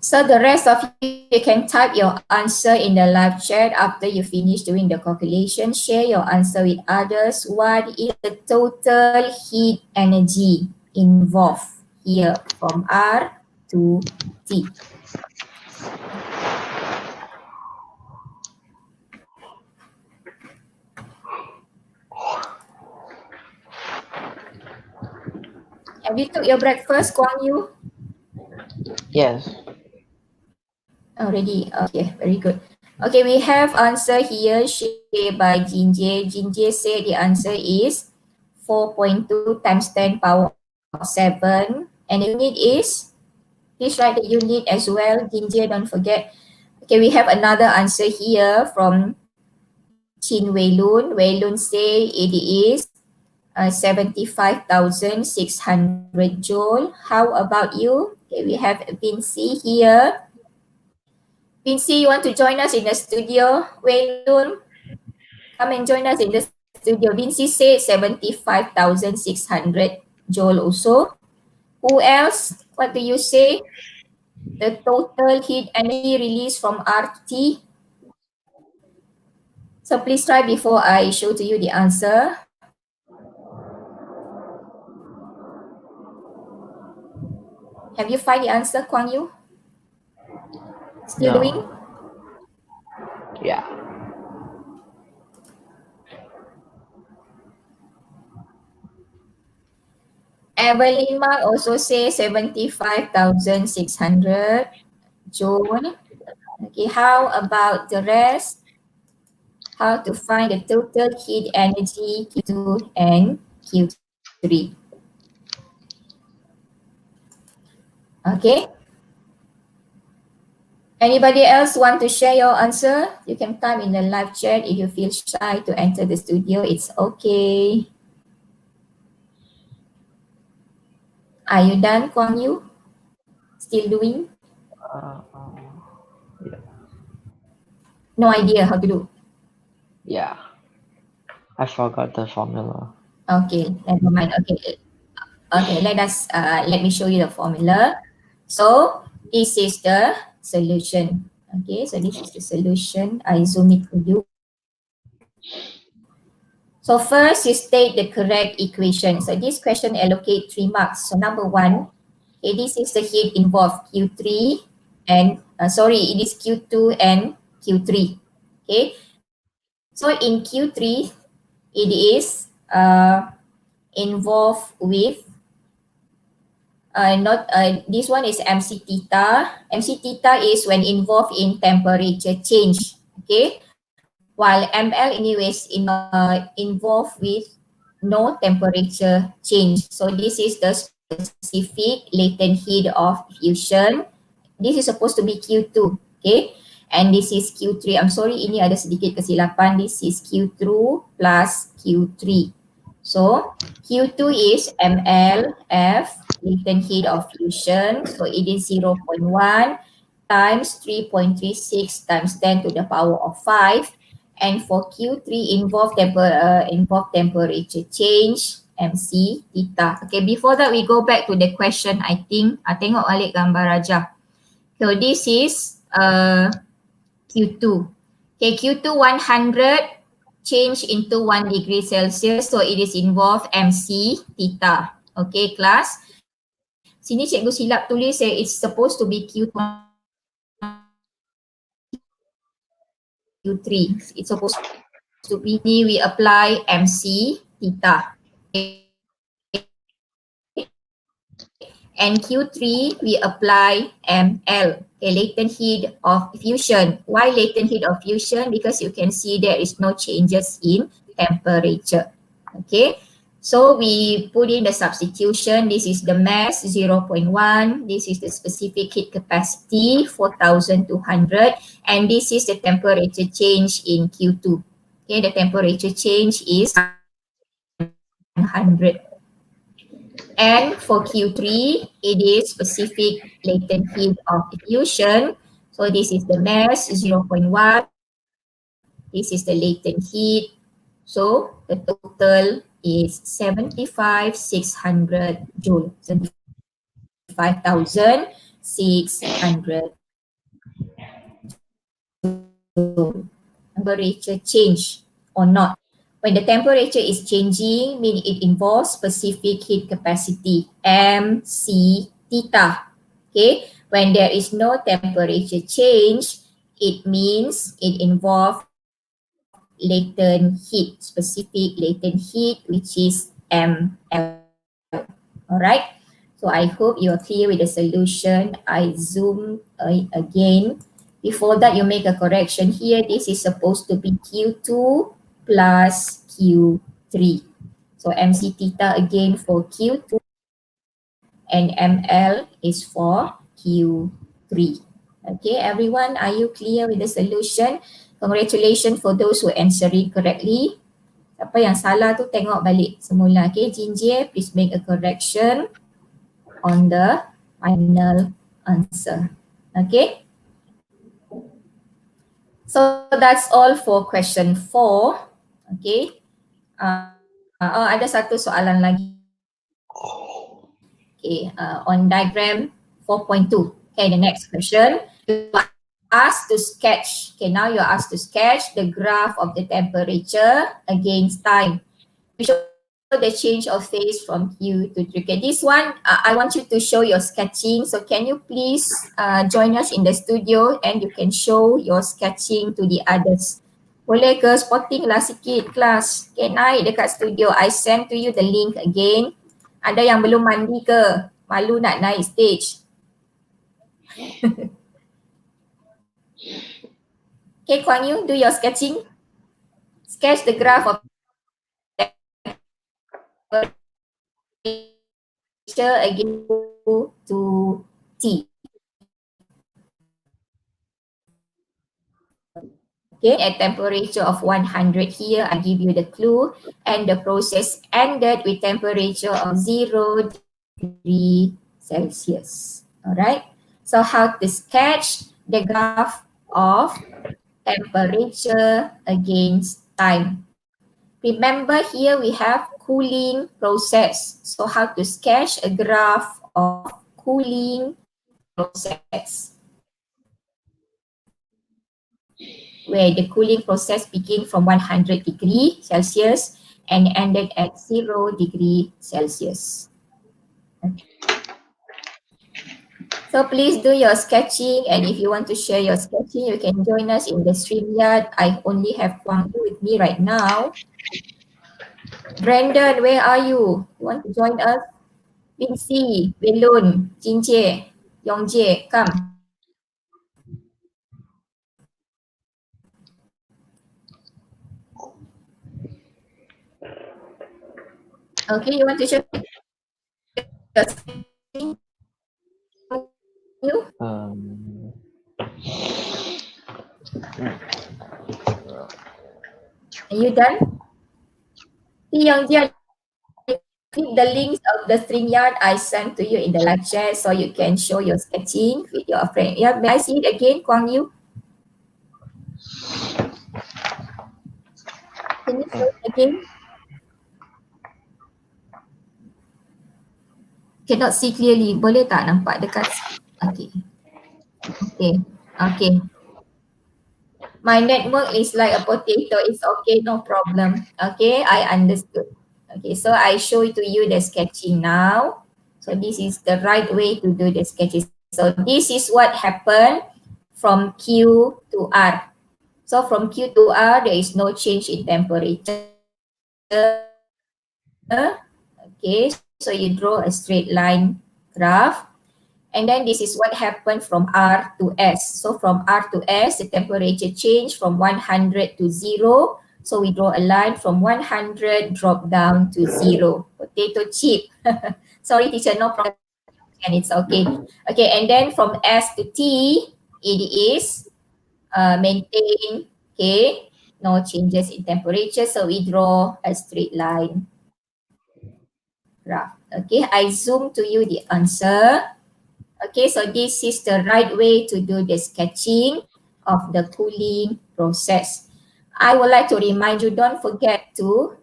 A: So the rest of you can type your answer in the live chat after you finish doing the calculation. Share your answer with others. What is the total heat energy involved here from R to T? Have you took your breakfast, Guang Yu?
B: Yes.
A: Already, okay, very good. Okay, we have answer here shared by Jinjie. Jinjie said the answer is 4.2 times 10 power of 7. And the unit is, please write the unit as well, Jinjie, don't forget. Okay, we have another answer here from Chin Wei Lun. Wei Lun say it is 75,600 joule. How about you? Okay, we have Vinci here. Vinci, you want to join us in the studio? Wei Lun, come and join us in the studio. Vinci said 75,600 joule also. Who else? What do you say? The total heat energy released from RT. So please try before I show to you the answer. Have you find the answer, Kwang Yu? Still doing?
B: No. Yeah.
A: Evelyn Mark also say 75,600 joule. Okay, how about the rest? How to find the total heat energy Q2 and Q3? Okay. Anybody else want to share your answer? You can type in the live chat. If you feel shy to enter the studio, it's okay. Are you done, Kwang Yu? Still doing?
B: Uh, yeah.
A: No idea how to do.
B: Yeah. I forgot the formula.
A: Okay, never mind. Okay, let me show you the formula. So this is the solution. Okay, so this is the solution. I zoom it for you. So first you state the correct equation. So this question allocate 3 marks. So number 1, okay, this is the heat involved Q3 and it is Q2 and Q3. Okay, so in Q3 it is involved with not this one is MC theta. MC theta is when involved in temperature change. Okay, while ML anyways involved with no temperature change. So this is the specific latent heat of fusion. This is supposed to be Q2, okay? And this is Q3. I'm sorry, ini ada sedikit kesilapan. This is Q2 plus Q3. So Q2 is MLF, latent heat of fusion. So it is 0.1 times 3.36 times 10 to the power of 5. And for Q3 involved temperature change, MC theta. Okay, before that we go back to the question. I think, tengok balik gambar Raja. So this is Q2. Okay, Q2 100 change into 1 degree Celsius. So it is involved MC theta. Okay, class. Sini cikgu silap tulis it's supposed to be Q2 Q3. It's supposed to be, we apply MC theta. And Q3, we apply ML, okay, latent heat of fusion. Why latent heat of fusion? Because you can see there is no changes in temperature. Okay, so we put in the substitution. This is the mass 0.1. This is the specific heat capacity 4,200. And this is the temperature change in Q2. Okay, the temperature change is 100. And for Q3, it is specific latent heat of diffusion. So this is the mass 0.1. This is the latent heat. So the total is 75,600 joule. 75,600 joule. Temperature change or not. When the temperature is changing, mean it involves specific heat capacity, MC theta. Okay, when there is no temperature change, it means it involves latent heat, specific latent heat, which is ML. Alright, so I hope you are clear with the solution. I zoom again. Before that, you make a correction here. This is supposed to be Q2 plus Q3. So MC theta again for Q2 and ML is for Q3. Okay, everyone, are you clear with the solution? Congratulations for those who answer it correctly. Siapa yang salah tu tengok balik semula. Okay, Jinjie, please make a correction on the final answer. Okay. So that's all for question 4. Okay. Ada satu soalan lagi. Okay, on diagram 4.2. Okay, the next question. You are asked to sketch. Okay, now you are asked to sketch the graph of the temperature against time. You show the change of phase from Q to 3. Okay, this one, I want you to show your sketching. So can you please join us in the studio and you can show your sketching to the others. Boleh ke spotting lah sikit kelas. Okay, naik dekat studio. I send to you the link again. Ada yang belum mandi ke? Malu nak naik stage. Okay, Kuan Yu, do your sketching. Sketch the graph of temperature again to T. Okay, at temperature of 100 here, I give you the clue, and the process ended with temperature of 0 degree Celsius. All right. So how to sketch the graph of temperature against time? Remember here we have cooling process. So how to sketch a graph of cooling process, where the cooling process began from 100 degree Celsius and ended at 0 degree Celsius. So please do your sketching, and if you want to share your sketching, you can join us in the StreamYard. I only have Kwang Yu with me right now. Brandon, where are you? You want to join us? Vinci, Belun, Jinjie, Yongjie, come. Okay, you want to share your sketching? You? Are you done? Yongjie, click the links of the StreamYard I sent to you in the live chat so you can show your sketching with your friend. Yeah, may I see it again, Kwang Yu? Can you show it again? Cannot see clearly. Boleh tak nampak dekat? Okay. Okay. Okay. My network is like a potato. It's okay, no problem. Okay, I understood. Okay, so I show to you the sketching now. So this is the right way to do the sketching. So this is what happened from Q to R. So from Q to R, there is no change in temperature. Okay, so you draw a straight line graph. And then this is what happened from R to S. So from R to S, the temperature changed from 100 to 0. So we draw a line from 100, drop down to 0. Potato chip. Sorry, teacher, no problem. And it's okay. Okay, and then from S to T, it is maintain. Okay, no changes in temperature. So we draw a straight line graph. Okay, I zoom to you the answer. Okay, so this is the right way to do the sketching of the cooling process. I would like to remind you, don't forget to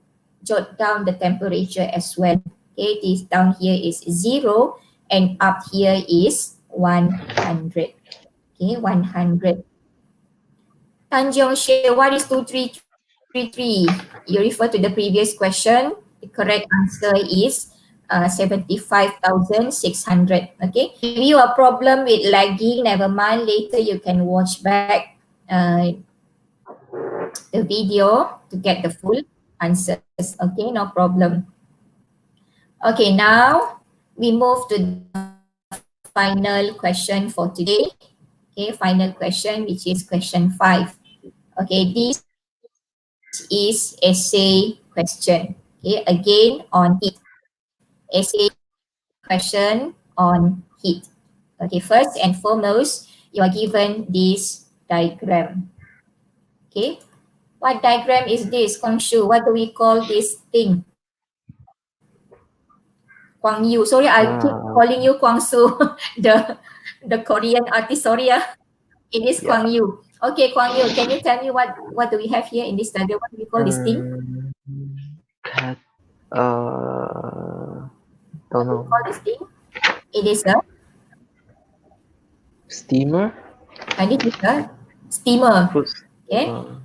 A: jot down the temperature as well. Okay, this down here is 0 and up here is 100. Okay, 100. Tanjong Share, what is 2333? You refer to the previous question. The correct answer is 75,600. Okay. If you have a problem with lagging, never mind. Later you can watch back the video to get the full answers. Okay, no problem. Okay, now we move to the final question for today. Okay, final question, which is question 5. Okay, this is essay question. Okay, again on heat. Essay question on heat. Okay, first and foremost, you are given this diagram. Okay, what diagram is this, Kwangshu? What do we call this thing? Kwang Yu. Sorry, I keep
B: Uh,
A: calling you Kwangsu, the Korean artist. Sorry, it is
B: yeah.
A: Kwang Yu. Okay, Kwang Yu, can you tell me what do we have here in this diagram? What do we call this thing?
B: Um, cat. Don't
A: What do we
B: know.
A: call this thing? It is a
B: Steamer?
A: this is a steamer.
B: Food
A: Okay,
B: steamer.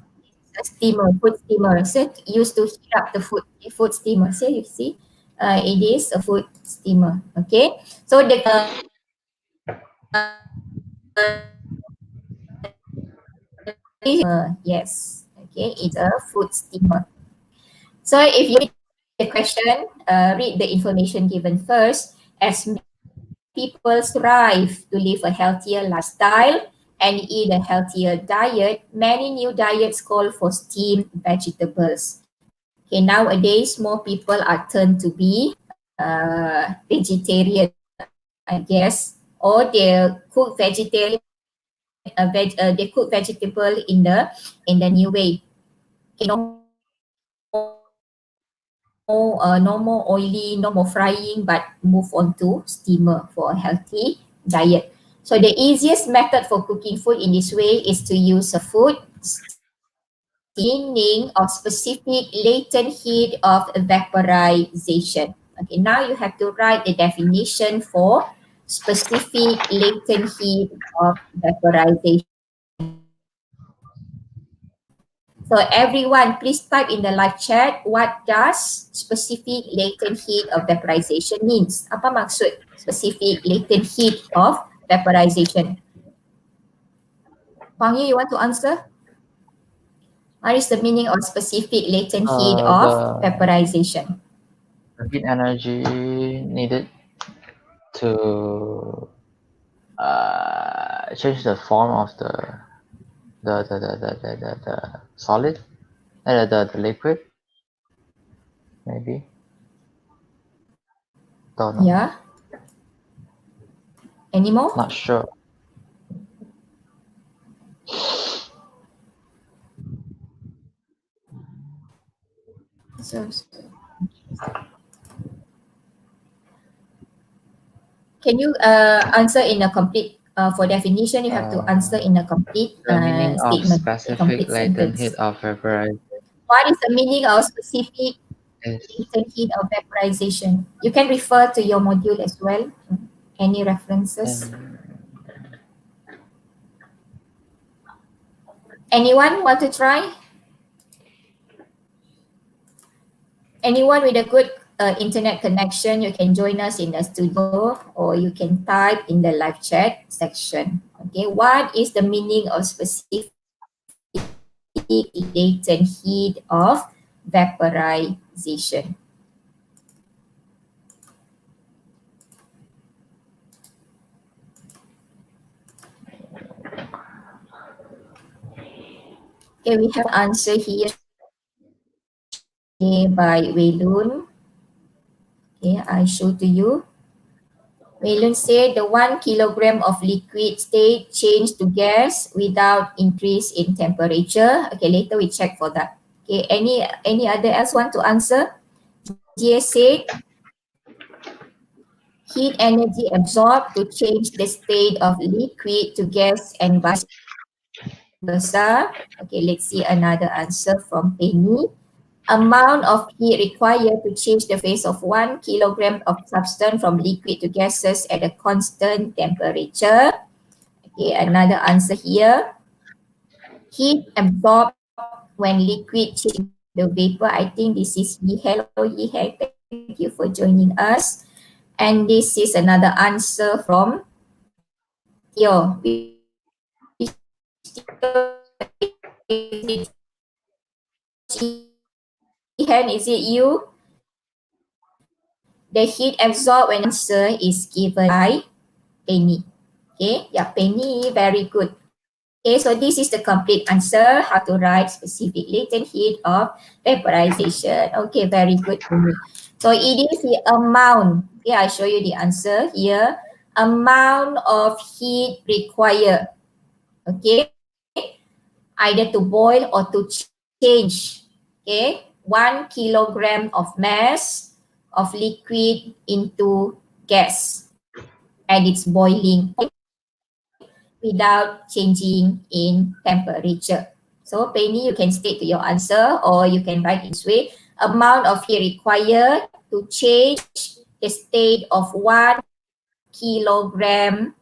A: a steamer, food steamer. So used to heat up the food, a food steamer. So you see, it is a food steamer. Okay, so the yes, okay, it's a food steamer. So if you read the question, read the information given first. As people strive to live a healthier lifestyle and eat a healthier diet, many new diets call for steamed vegetables. Okay, nowadays more people are turned to be vegetarian, I guess, or they cook vegetarian, they cook vegetable in the new way. Okay, no more oily, no more frying, but move on to steamer for a healthy diet. So the easiest method for cooking food in this way is to use a food meaning of specific latent heat of vaporization. Okay, now you have to write the definition for specific latent heat of vaporization. So everyone, please type in the live chat, what does specific latent heat of vaporization means? Apa maksud specific latent heat of vaporization? Huang Yi, you want to answer? What is the meaning of specific latent heat of
B: The
A: vaporization?
B: heat energy needed to change the form of the solid, the liquid, maybe. Don't know.
A: Yeah. Any more?
B: Not sure.
A: So, can you answer in a complete, for definition, you have to answer in a complete
B: The meaning of
A: statement, a
B: specific
A: complete
B: latent heat
A: sentence.
B: of vaporization
A: What is the meaning of specific
B: is
A: latent heat of vaporization? You can refer to your module as well. Any references? Anyone want to try? Anyone with a good internet connection, you can join us in the studio or you can type in the live chat section. Okay, what is the meaning of specific latent heat of vaporization? Okay, we have answer here by Wei Lun. Okay, I show to you. Melun said the 1 kilogram of liquid state changed to gas without increase in temperature. Okay, later we check for that. Okay, any other else want to answer? Jia said heat energy absorbed to change the state of liquid to gas and vice versa. Okay, let's see another answer from Penny. Amount of heat required to change the phase of 1 kilogram of substance from liquid to gases at a constant temperature. Okay, another answer here. Heat absorbed when liquid change the vapor. I think this is Yihel. Hello Yihel, thank you for joining us. And this is another answer from Tio. Which Tio Jihan, is it you? The heat absorbed when answer is given by Penny. Okay, yeah, Penny, very good. Okay, so this is the complete answer, how to write specific latent heat of vaporization. Okay, very good, Penny. So it is the amount. Okay, I show you the answer here. Amount of heat required. Okay, either to boil or to change. Okay, 1 kilogram of mass of liquid into gas and it's boiling without changing in temperature. So Penny, you can state your answer or you can write in this way. Amount of heat required to change the state of 1 kilogram,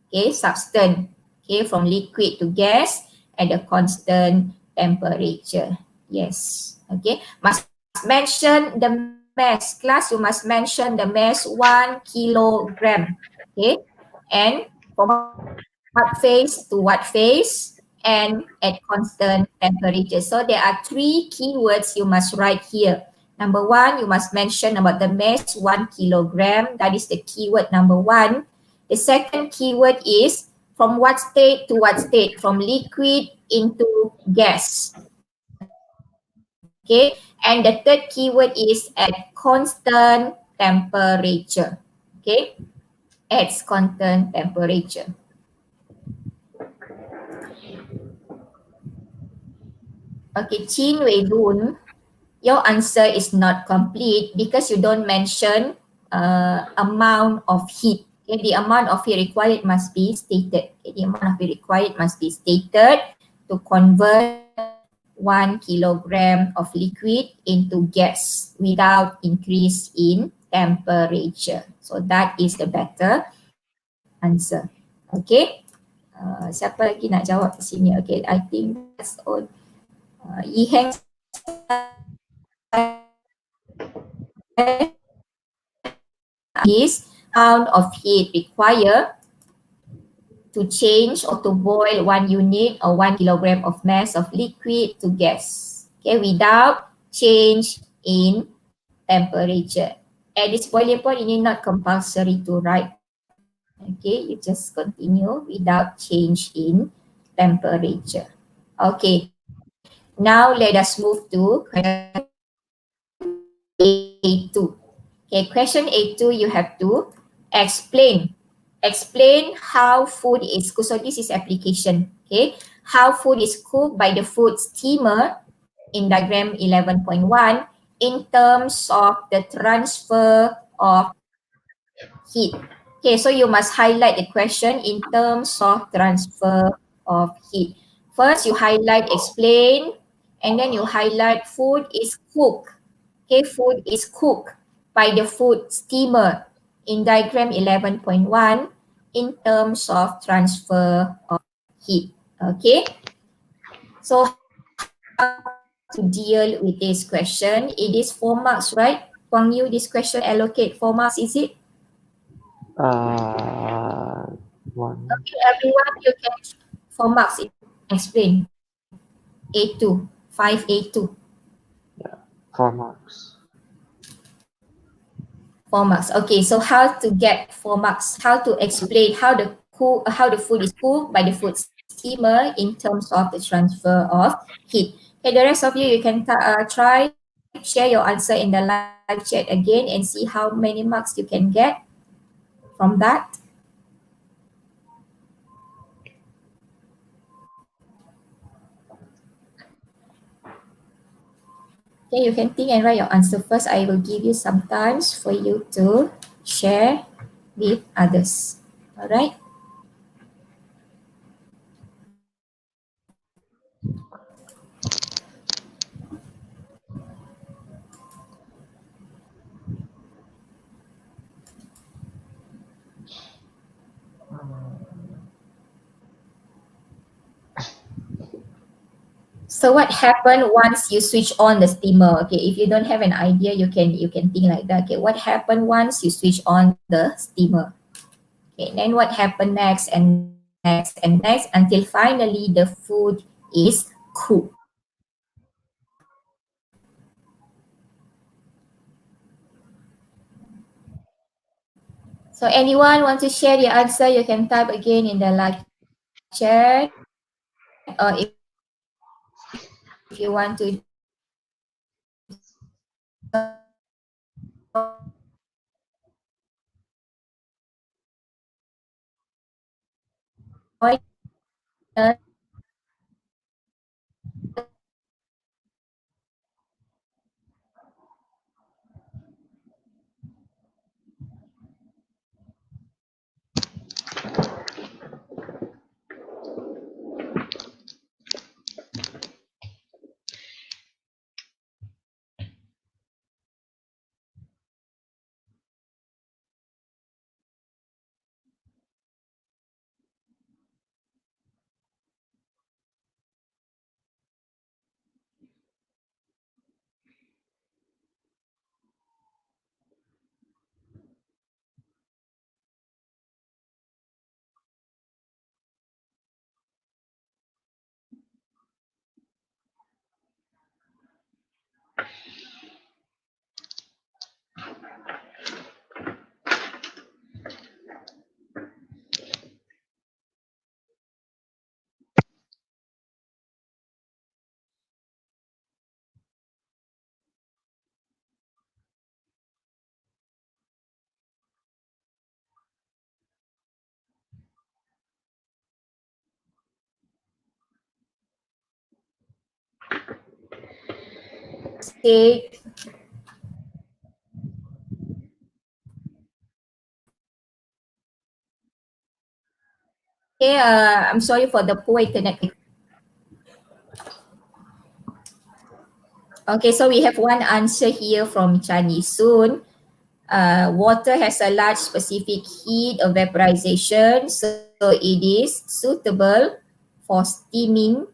A: okay, substance, okay, from liquid to gas at a constant temperature. Yes, okay. Must mention the mass. Class, you must mention the mass 1 kilogram, okay. And from what phase to what phase and at constant temperature. So there are 3 keywords you must write here. Number 1, you must mention about the mass 1 kilogram. That is the keyword number 1. The second keyword is from what state to what state, from liquid into gas. Okay, and the third keyword is at constant temperature. Okay, at constant temperature. Okay, Chin Wei Dun, your answer is not complete because you don't mention amount of heat. Okay, the amount of heat required must be stated. Okay, the amount of heat required must be stated to convert 1 kilogram of liquid into gas without increase in temperature. So that is the better answer. Okay. Siapa lagi nak jawab di sini? Okay, I think that's all. Yi Heng is amount of heat required to change or to boil 1 unit or 1 kilogram of mass of liquid to gas, okay, without change in temperature. At this boiling point, it is not compulsory to write. Okay, you just continue without change in temperature. Okay, now let us move to question A2. Okay, question A2, you have to explain how food is cooked. So this is application. Okay, how food is cooked by the food steamer in diagram 11.1 in terms of the transfer of heat. Okay, so you must highlight the question in terms of transfer of heat. First, you highlight explain, and then you highlight food is cooked. Okay, food is cooked by the food steamer in diagram 11.1 in terms of transfer of heat. Okay, so how to deal with this question? It is 4 marks, right? Wang Yu, this question allocate 4 marks, is it?
B: One.
A: Okay, everyone, you can 4 marks. Explain. A2, 5A2.
B: Yeah, 4 marks.
A: 4 marks. Okay, so how to get 4 marks? How to explain how the food is cooked by the food steamer in terms of the transfer of heat. Okay, the rest of you, you can try share your answer in the live chat again and see how many marks you can get. from that? Okay, you can think and write your answer first. I will give you some times for you to share with others. All right. So what happened once you switch on the steamer? Okay, if you don't have an idea, you can think like that. Okay, what happened once you switch on the steamer? Okay, then what happened next and next and next until finally the food is cooked. So anyone want to share the answer? You can type again in the live chat, or if you want to join say, okay, I'm sorry for the poor internet. Okay, so we have one answer here from Chani Soon. Water has a large specific heat of vaporization, so it is suitable for steaming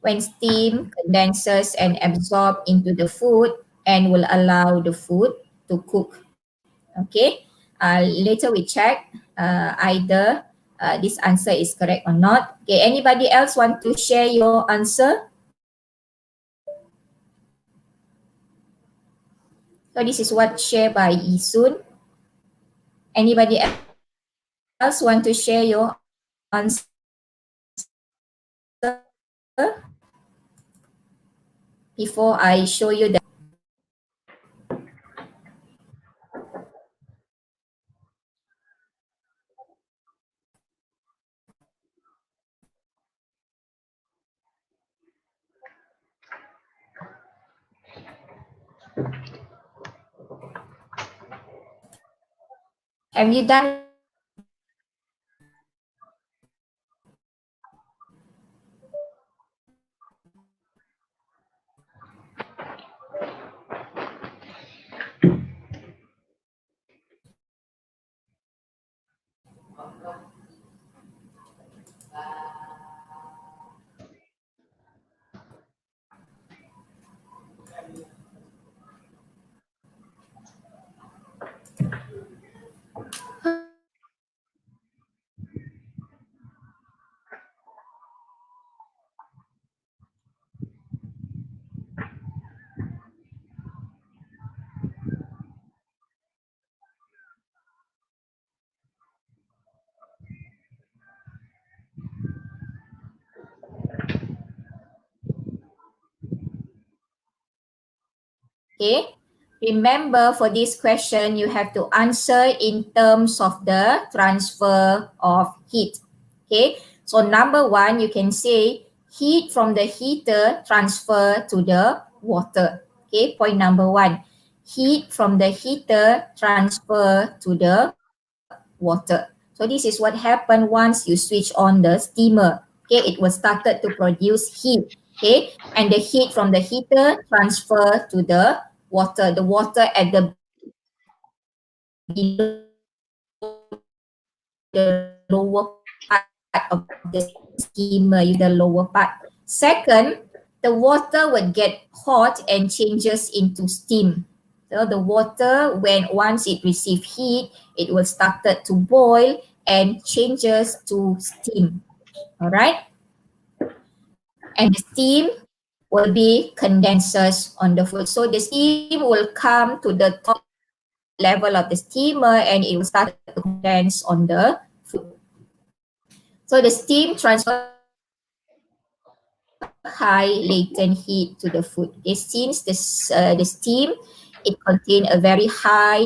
A: when steam condenses and absorbs into the food and will allow the food to cook. Okay, later we check either this answer is correct or not. Okay, anybody else want to share your answer? So this is what shared by Isun. Anybody else want to share your answer before I show you the. Have you done? Okay, remember for this question, you have to answer in terms of the transfer of heat. Okay, so number one, you can say heat from the heater transfer to the water. Okay, point number one, heat from the heater transfer to the water. So this is what happened once you switch on the steamer. Okay, it was started to produce heat. Okay, and the heat from the heater transfer to the water. The water at the below the lower part of the steamer, the lower part. Second, the water would get hot and changes into steam. So the water, when once it receives heat, it will started to boil and changes to steam. All right, and the steam will be condensers on the food. So the steam will come to the top level of the steamer and it will start to condense on the food. So the steam transfer high latent heat to the food. Okay, since the steam, it contain a very high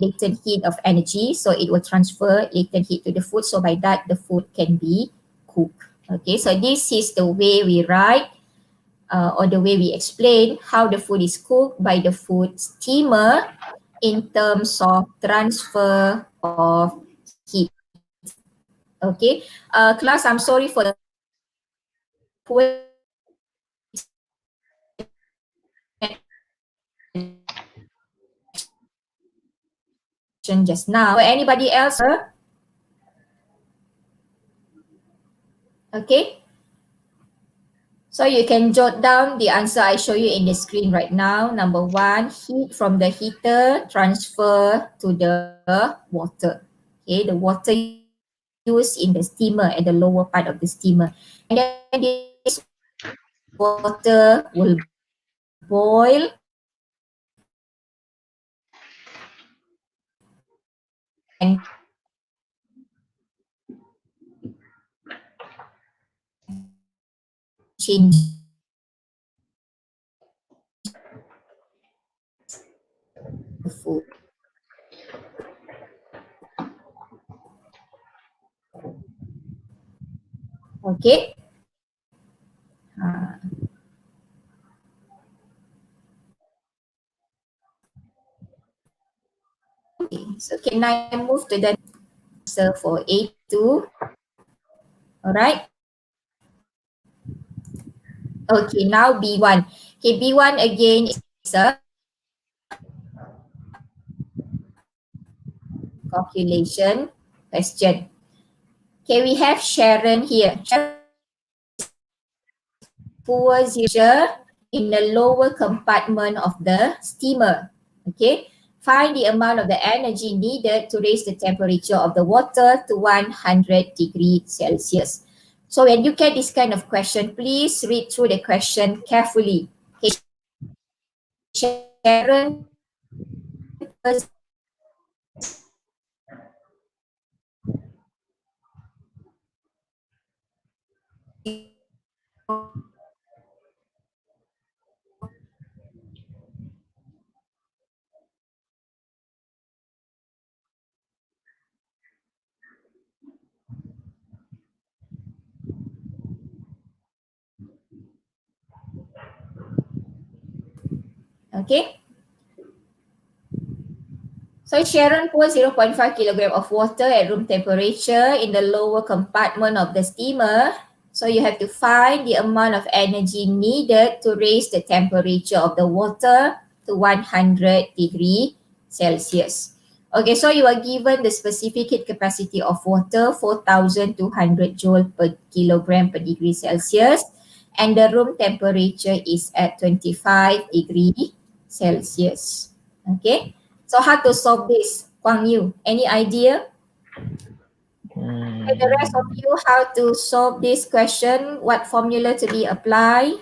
A: latent heat of energy, so it will transfer latent heat to the food. So by that, the food can be cooked. Okay, so this is the way we write or the way we explain how the food is cooked by the food steamer in terms of transfer of heat. Okay, class, I'm sorry for the poor just now. Anybody else? Okay. So you can jot down the answer I show you in the screen right now. Number one, heat from the heater transfer to the water. Okay, the water used in the steamer at the lower part of the steamer. And then this water will boil and change the food. Okay. Okay. So can I move to the answer for A2? All right. Okay, now B1. Okay, B1 again is a calculation question. Okay, we have Sharon here. Sharon poor zero in the lower compartment of the steamer. Okay, find the amount of the energy needed to raise the temperature of the water to 100 degrees Celsius. So when you get this kind of question, please read through the question carefully. Okay, Sharon okay. So Sharon pours 0.5 kilogram of water at room temperature in the lower compartment of the steamer. So you have to find the amount of energy needed to raise the temperature of the water to 100 degree Celsius. Okay, so you are given the specific heat capacity of water, 4,200 joule per kilogram per degree Celsius, and the room temperature is at 25 degree Celsius. Okay. So how to solve this, Kwang Yu? Any idea? And the rest of you, how to solve this question? What formula to be applied?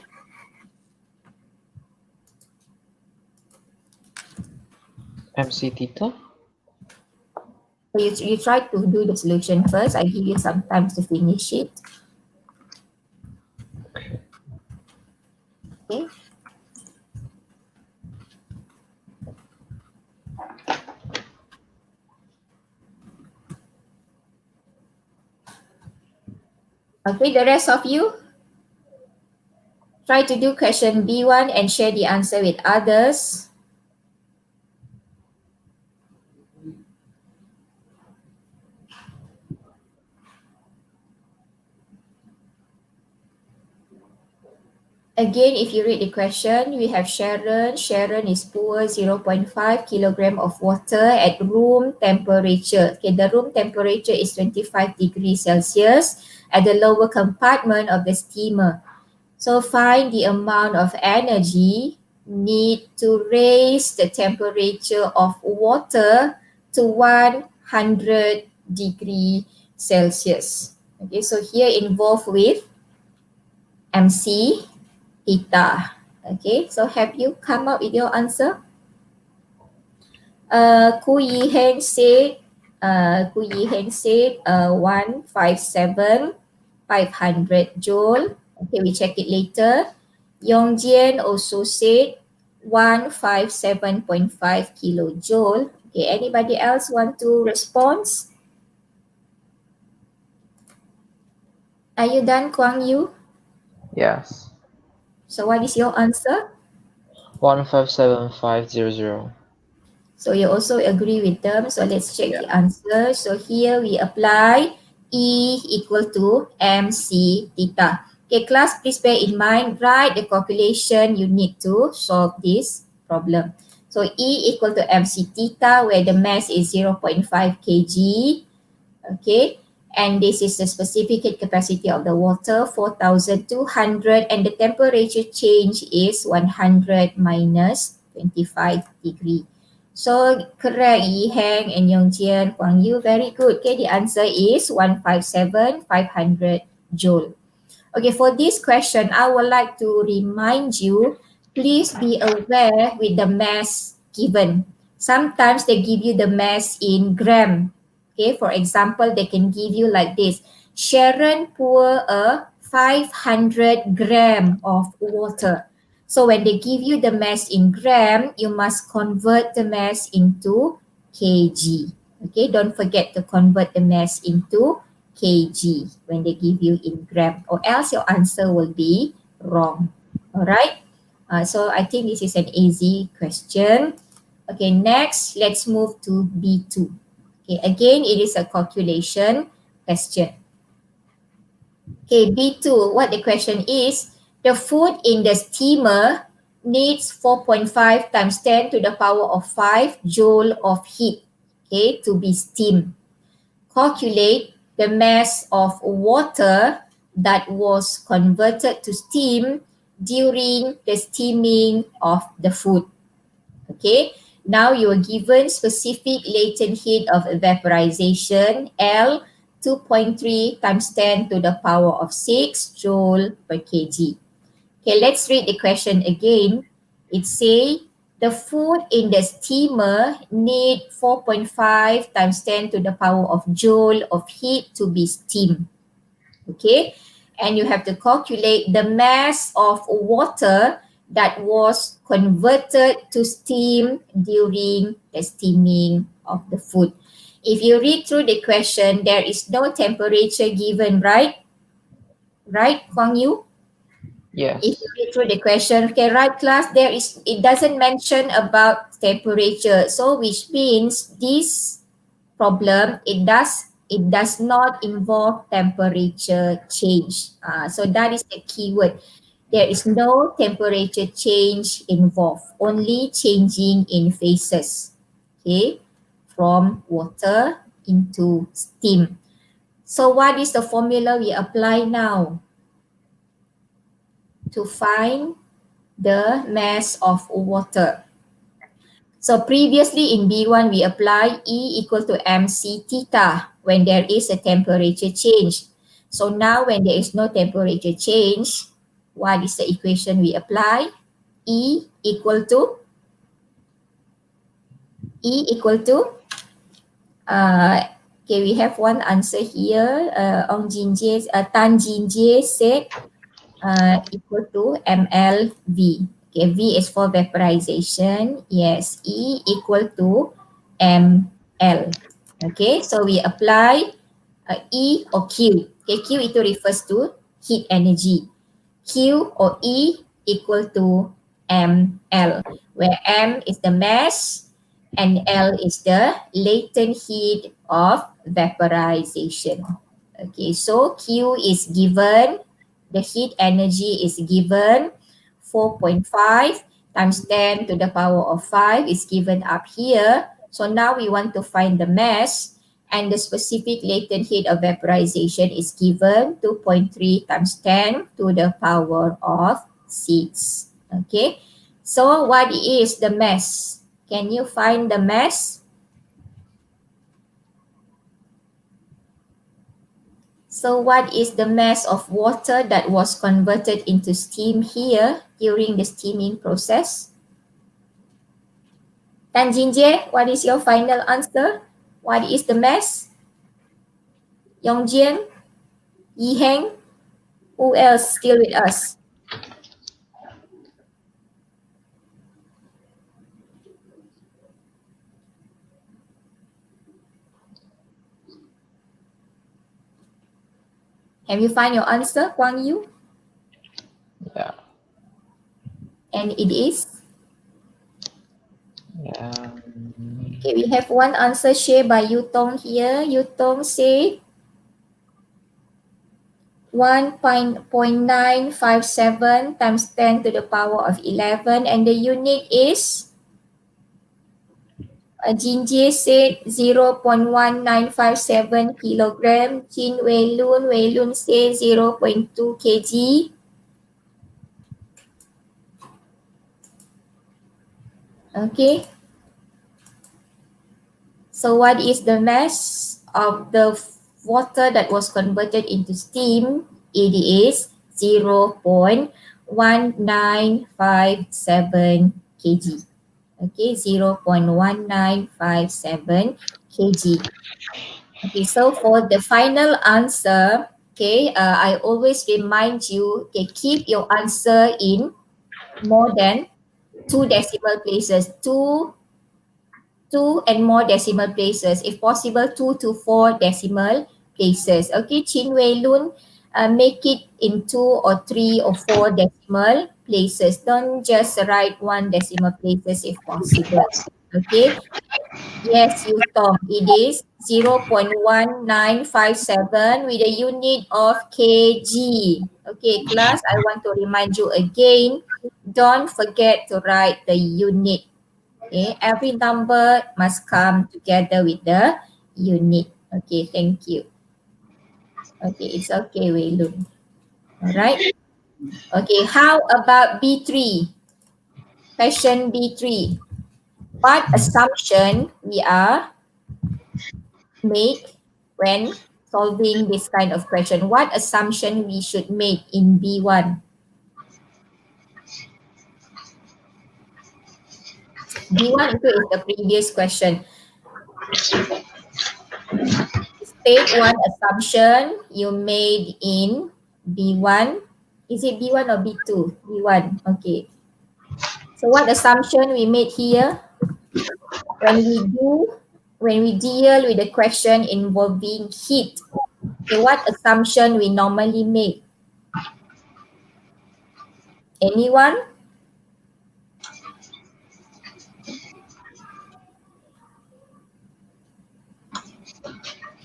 B: MC Theta?
A: You try to do the solution first. I give you some time to finish it. Okay. Okay, the rest of you, try to do question B1 and share the answer with others. Again, if you read the question, we have Sharon. Sharon is poor 0.5 kilogram of water at room temperature. Okay, the room temperature is 25 degrees Celsius at the lower compartment of the steamer. So find the amount of energy need to raise the temperature of water to 100 degree Celsius. Okay, so here involved with MC theta. Okay, so have you come up with your answer? Ku Yi Heng said, 157 500 joule. Okay, we check it later. Yong Jian also said 157.5 kilojoule. Okay, anybody else want to respond? Are you done, Kwang Yu?
B: Yes.
A: So what is your answer?
B: 157500.
A: So you also agree with them. So let's check
B: Yeah.
A: the answer. So here we apply E equal to MC theta. Okay, class, please bear in mind, write the calculation you need to solve this problem. So E equal to MC theta where the mass is 0.5 kg. Okay, and this is the specific heat capacity of the water 4200 and the temperature change is 100 minus 25 degree. So correct, Yi Heng and Yong Jian, Huang Yu, very good. Okay, the answer is 157 500 joule. Okay, for this question, I would like to remind you, please be aware with the mass given. Sometimes they give you the mass in gram. Okay, for example, they can give you like this. Sharon pour a 500 gram of water. So when they give you the mass in gram, you must convert the mass into kg. Okay, don't forget to convert the mass into kg when they give you in gram, or else your answer will be wrong. All right. So I think this is an easy question. Okay, next let's move to B2. Okay, again it is a calculation question. Okay, B2, what the question is, the food in the steamer needs 4.5 times 10 to the power of 5 joule of heat, okay, to be steamed. Calculate the mass of water that was converted to steam during the steaming of the food. Okay, now you are given specific latent heat of vaporization L 2.3 times 10 to the power of 6 joule per kg. Okay, let's read the question again. It say the food in the steamer need 4.5 times 10 to the power of joule of heat to be steamed. Okay, and you have to calculate the mass of water that was converted to steam during the steaming of the food. If you read through the question, there is no temperature given, right? Right, Huang Yu? If you
B: Yes.
A: read through the question, okay, right class, it doesn't mention about temperature. So which means this problem, it does not involve temperature change. So that is the keyword. There is no temperature change involved, only changing in phases. Okay, from water into steam. So what is the formula we apply now to find the mass of water? So previously in B1, we apply E equal to mc theta when there is a temperature change. So now when there is no temperature change, what is the equation we apply? E equal to okay, we have one answer here. Tan Jinjie said equal to mlv. Okay, V is for vaporization. Yes, E equal to ml. Okay, so we apply E or Q. Okay, Q itu refers to heat energy. Q or E equal to mL, where M is the mass and L is the latent heat of vaporization. Okay, so Q is given, the heat energy is given 4.5 times 10 to the power of 5 is given up here. So now we want to find the mass, and the specific latent heat of vaporization is given 2.3 times 10 to the power of 6. Okay, so what is the mass? Can you find the mass? So what is the mass of water that was converted into steam here during the steaming process? Tan Jinjie, what is your final answer? What is the mass? Yongjian, Yi Heng, who else still with us? Have you find your answer, Kwang Yu?
B: Yeah.
A: And it is?
B: Yeah.
A: Okay, we have one answer shared by Yu Tong here. Yu Tong say 1.957 times 10 to the power of 11, and the unit is Jinjie said 0.1957 kilogram. Jin Wei Lun said 0.2 kg. Okay. So what is the mass of the water that was converted into steam? It is 0.1957 kg. Okay, 0.1957 kg. Okay, so for the final answer, okay, I always remind you, okay, keep your answer in more than 2 decimal places, two and more decimal places. If possible, 2 to 4 decimal places. Okay, Chin Wei Lun, make it in 2 or 3 or 4 decimal places. Don't just write 1 decimal places if possible. Okay. Yes, you Tom. It is 0.1957 with a unit of kg. Okay, class, I want to remind you again, don't forget to write the unit. Okay, every number must come together with the unit. Okay, thank you. Okay, it's okay, Wei Lun. Alright. Okay, how about B3? Question B3. What assumption we are make when solving this kind of question? What assumption we should make in B1? B1 itu is the previous question. State one assumption you made in B1. Is it B1 or B2? B1. Okay. So what assumption we made here when we deal with a question involving heat? Okay, what assumption we normally make? Anyone?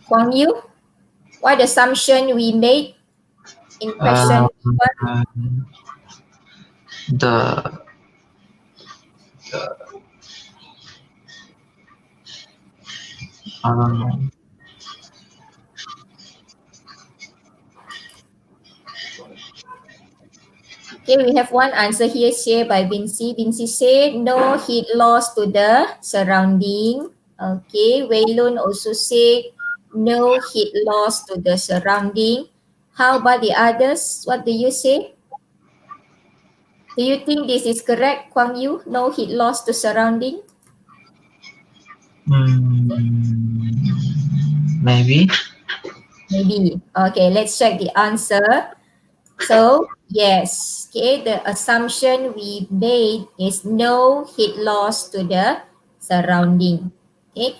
A: Kwang Yu? What assumption we made in question B1?
C: The I don't know.
A: Okay, we have one answer here shared by Vinci. Vinci said no heat loss to the surrounding. Okay, Wei Lun also said no heat loss to the surrounding. How about the others? What do you say? Do you think this is correct, Kwang Yu? No heat loss to surrounding?
C: Maybe.
A: Maybe. Okay, let's check the answer. So, yes, okay, the assumption we made is no heat loss to the surrounding. Okay,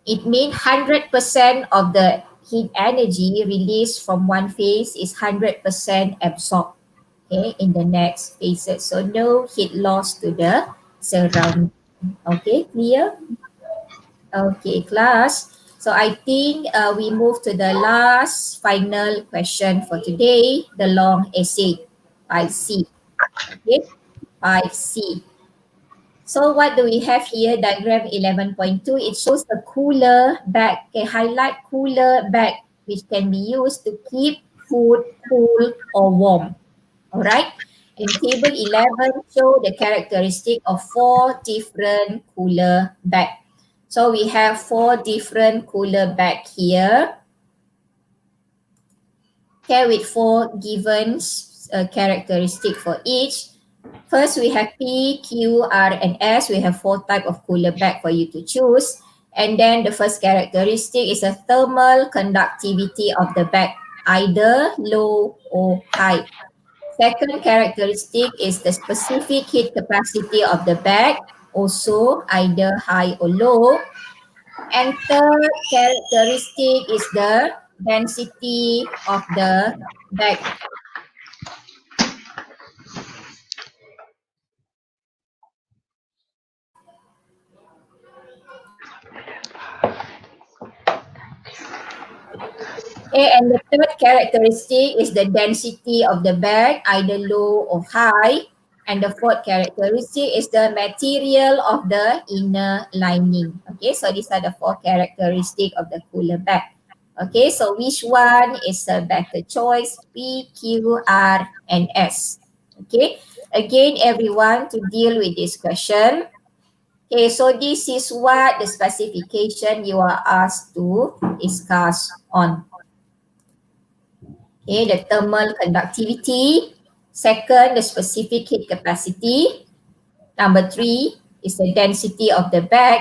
A: it means 100% of the heat energy released from one phase is 100% absorbed, okay, in the next phases. So no heat loss to the surrounding. Okay, clear? Okay, class. So I think we move to the last final question for today, the long essay, 5C. Okay, 5C. So what do we have here? Diagram 11.2. It shows a cooler bag. Okay, highlight cooler bag, which can be used to keep food cool or warm. All right. In table 11, show the characteristic of 4 different cooler bag. So we have 4 different cooler bag here. Okay, with 4 given characteristic for each. First, we have P, Q, R, and S. We have 4 type of cooler bag for you to choose. And then the first characteristic is a thermal conductivity of the bag, either low or high. Second characteristic is the specific heat capacity of the bag, also either high or low. And third characteristic is the density of the bag. Okay, and the third characteristic is the density of the bag, either low or high. And the fourth characteristic is the material of the inner lining. Okay, so these are the 4 characteristics of the cooler bag. Okay, so which one is a better choice? P, Q, R, and S. Okay, again, everyone, to deal with this question. Okay, so this is what the specification you are asked to discuss on. Okay, the thermal conductivity. Second, the specific heat capacity. Number 3 is the density of the bag.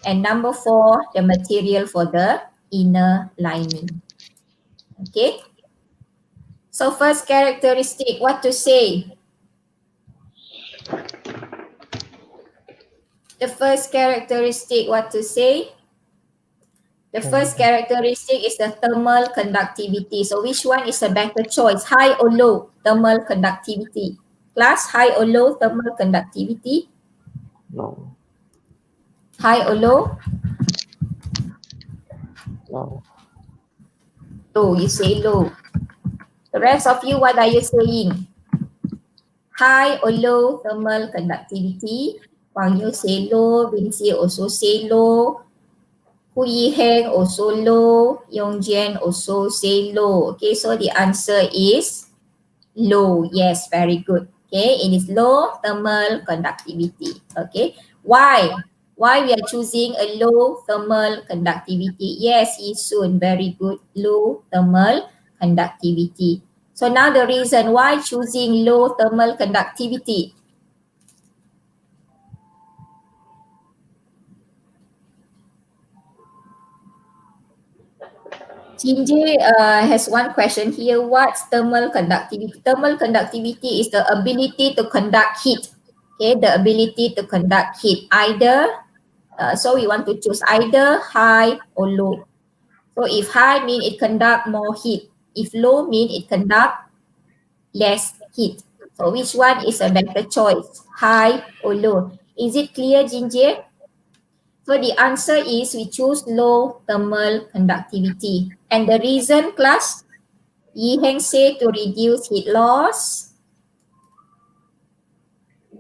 A: And number 4, the material for the inner lining. Okay. So first characteristic, what to say? The first characteristic, what to say? The first characteristic is the thermal conductivity. So which one is a better choice? High or low thermal conductivity? Class, high or low thermal conductivity?
B: No.
A: High or low?
B: No.
A: Low, you say low. The rest of you, what are you saying? High or low thermal conductivity? Wang Yu say low, Vinci also say low. Hu Yiheng also low. Yongjian also say low. Okay, so the answer is low. Yes, very good. Okay, it is low thermal conductivity. Okay, why? Why we are choosing a low thermal conductivity? Yes, Yisun, very good. Low thermal conductivity. So now the reason why choosing low thermal conductivity. Jinji has one question here. What's thermal conductivity? Thermal conductivity is the ability to conduct heat. Okay, the ability to conduct heat. Either, so we want to choose either high or low. So if high mean it conduct more heat. If low mean it conduct less heat. So which one is a better choice? High or low? Is it clear, Jinji? So the answer is we choose low thermal conductivity. And the reason, class? Yi Heng say to reduce heat loss.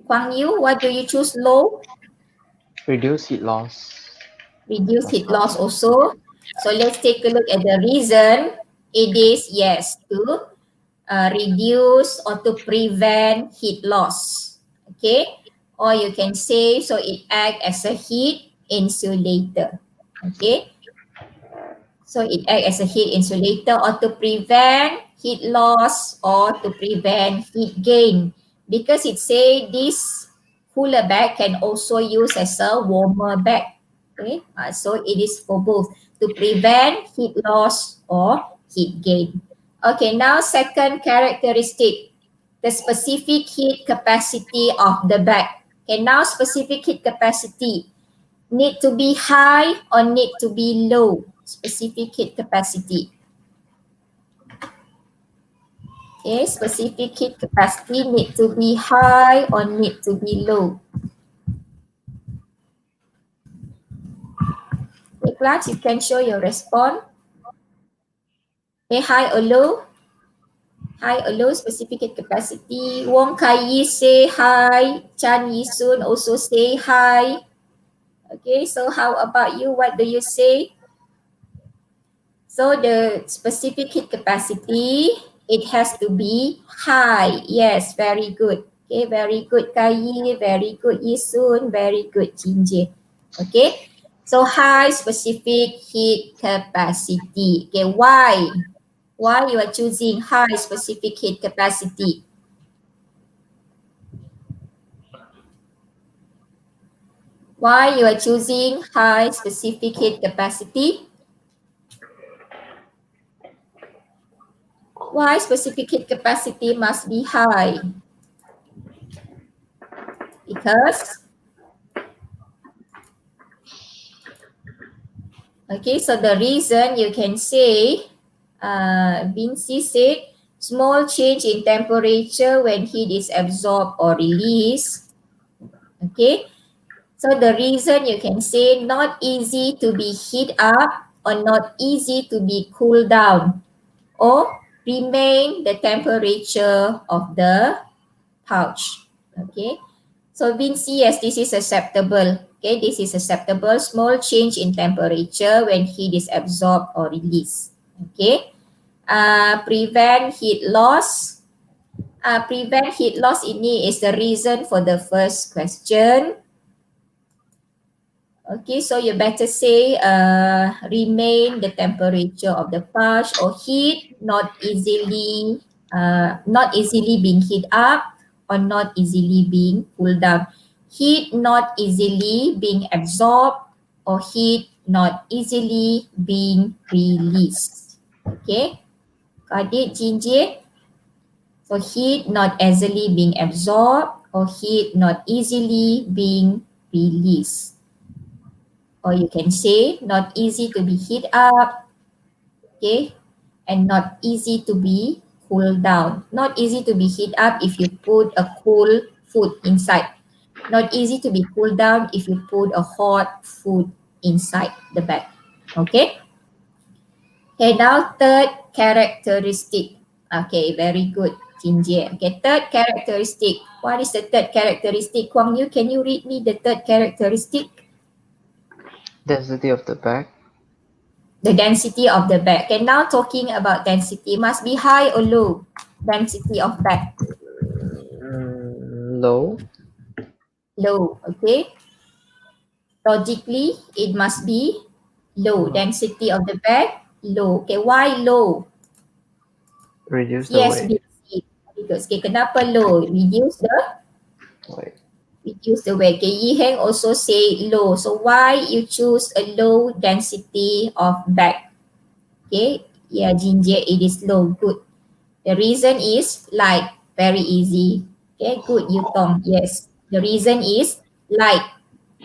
A: Kwang Yu, what do you choose low?
B: Reduce heat loss.
A: Reduce heat loss also. So let's take a look at the reason. It is, yes, to reduce or to prevent heat loss. Okay, or you can say so it acts as a heat insulator. Okay, so it acts as a heat insulator or to prevent heat loss or to prevent heat gain, because it say this cooler bag can also use as a warmer bag. Okay, so it is for both to prevent heat loss or heat gain. Okay, now second characteristic, the specific heat capacity of the bag. Okay, now specific heat capacity need to be high or need to be low? specific heat capacity. Okay, specific heat capacity need to be high or need to be low? Okay, class, you can show your response. Okay, high or low? High or low specific heat capacity. Wong Kai Yi say hi. Chan Yi Sun also say hi. Okay, so how about you? What do you say? So the specific heat capacity, it has to be high. Yes, very good. Okay, very good Kai Yi, very good Yi Sun, very good Jin Jie. Okay, so high specific heat capacity. Okay, why? Why you are choosing high specific heat capacity? Why you are choosing high specific heat capacity? Why specific heat capacity must be high? Because, okay, so the reason you can say, Vinci said, small change in temperature when heat is absorbed or released. Okay, so the reason you can say not easy to be heat up or not easy to be cooled down, or remain the temperature of the pouch. Okay, so Vinci, yes, this is acceptable. Okay, this is acceptable. Small change in temperature when heat is absorbed or released. Okay, prevent heat loss. Prevent heat loss ini is the reason for the first question. Okay, so you better say remain the temperature of the pouch, or heat not easily being heat up or not easily being cooled down. Heat not easily being absorbed or heat not easily being released. Okay, got it, Jinjie? So heat not easily being absorbed or heat not easily being released. Or you can say not easy to be heat up, okay, and not easy to be cool down. Not easy to be heat up if you put a cool food inside. Not easy to be cool down if you put a hot food inside the bag. Okay. Okay, now third characteristic. Okay, very good, Jinjie. Okay, third characteristic. What is the third characteristic? Kwang Yu, can you read me the third characteristic?
B: Density of the bag.
A: The density of the bag. And now talking about density, must be high or low? Density of bag.
B: Low.
A: Low, okay. Logically, it must be low. Density of the bag, low. Okay, why low?
B: Reduce the
A: Yes,
B: weight.
A: because okay, kenapa low? Reduce
B: Weight.
A: the weight. Okay, Yi Heng also say low. So why you choose a low density of bag? Okay, yeah, Jinjie, it is low. Good. The reason is light, very easy. Okay, good, Yutong. Yes, the reason is light,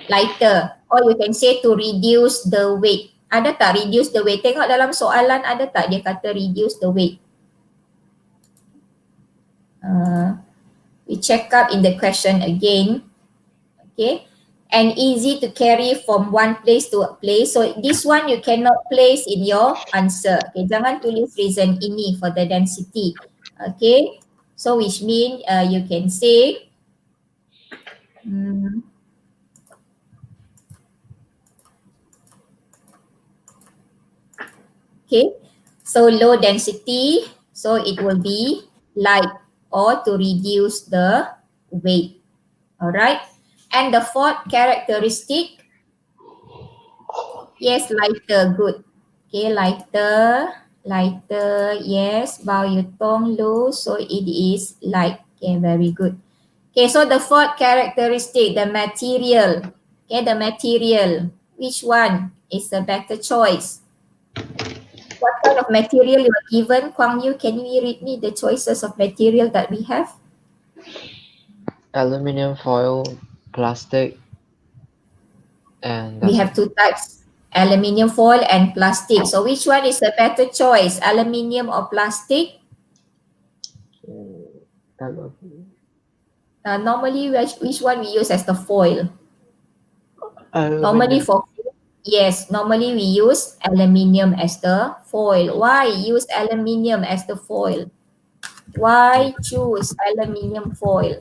A: lighter. Or you can say to reduce the weight. Ada tak reduce the weight? Tengok dalam soalan ada tak dia kata reduce the weight? We check up in the question again. Okay, and easy to carry from one place to a place. So this one you cannot place in your answer. Okay, jangan tulis reason ini for the density. Okay, so which mean you can say okay, so low density, so it will be light or to reduce the weight. All right, and the fourth characteristic, yes, lighter, good. Okay, lighter, yes. Bao Yutong low, so it is light. Okay, very good. Okay, so the fourth characteristic, the material. Okay, the material. Which one is the better choice? What kind of material you are given? Kwang Yu, can you read me the choices of material that we have?
B: Aluminium foil, plastic, and
A: We have two types. Aluminium foil and plastic. So which one is the better choice? Aluminium or plastic? Normally, which one we use as the foil? Normally for yes, normally we use aluminium as the foil. Why use aluminium as the foil? Why choose aluminium foil?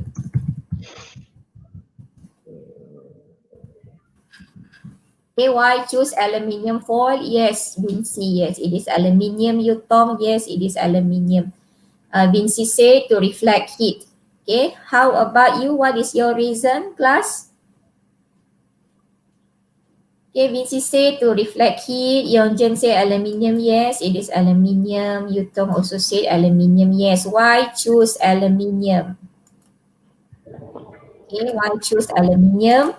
A: Okay, why choose aluminium foil? Yes, Vinci, yes, it is aluminium. Yutong, yes, it is aluminium. Vinci say to reflect heat. Okay, how about you? What is your reason, class? Okay, Vinci say to reflect heat. Yongjen say aluminium, yes, it is aluminium. Yutong also said aluminium, yes. Why choose aluminium? Okay, why choose aluminium?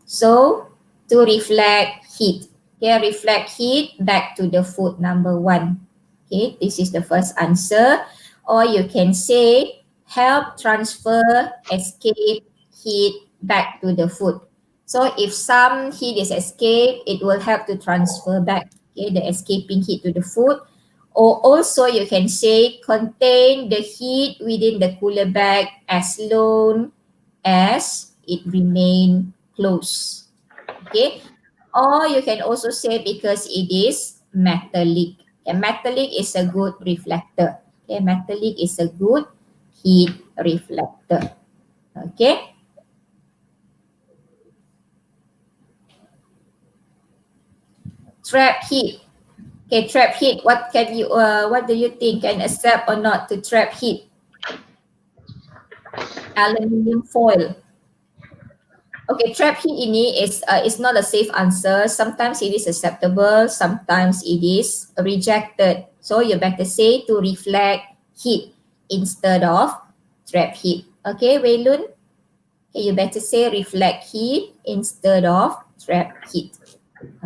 A: So, to reflect heat. Okay, reflect heat back to the food, number one. Okay, this is the first answer. Or you can say help transfer escape heat back to the food. So if some heat is escaped, it will help to transfer back, okay, the escaping heat to the food. Or also you can say contain the heat within the cooler bag as long as it remain closed. Okay, or you can also say because it is metallic. Okay, metallic is a good reflector. Okay, metallic is a good heat reflector. Okay. Trap heat. Okay, trap heat. What do you think? Can accept or not to trap heat? Aluminium foil. Okay, trap heat ini is not a safe answer. Sometimes it is acceptable, sometimes it is rejected. So you better say to reflect heat instead of trap heat. Okay, Wei Lun? Okay, you better say reflect heat instead of trap heat.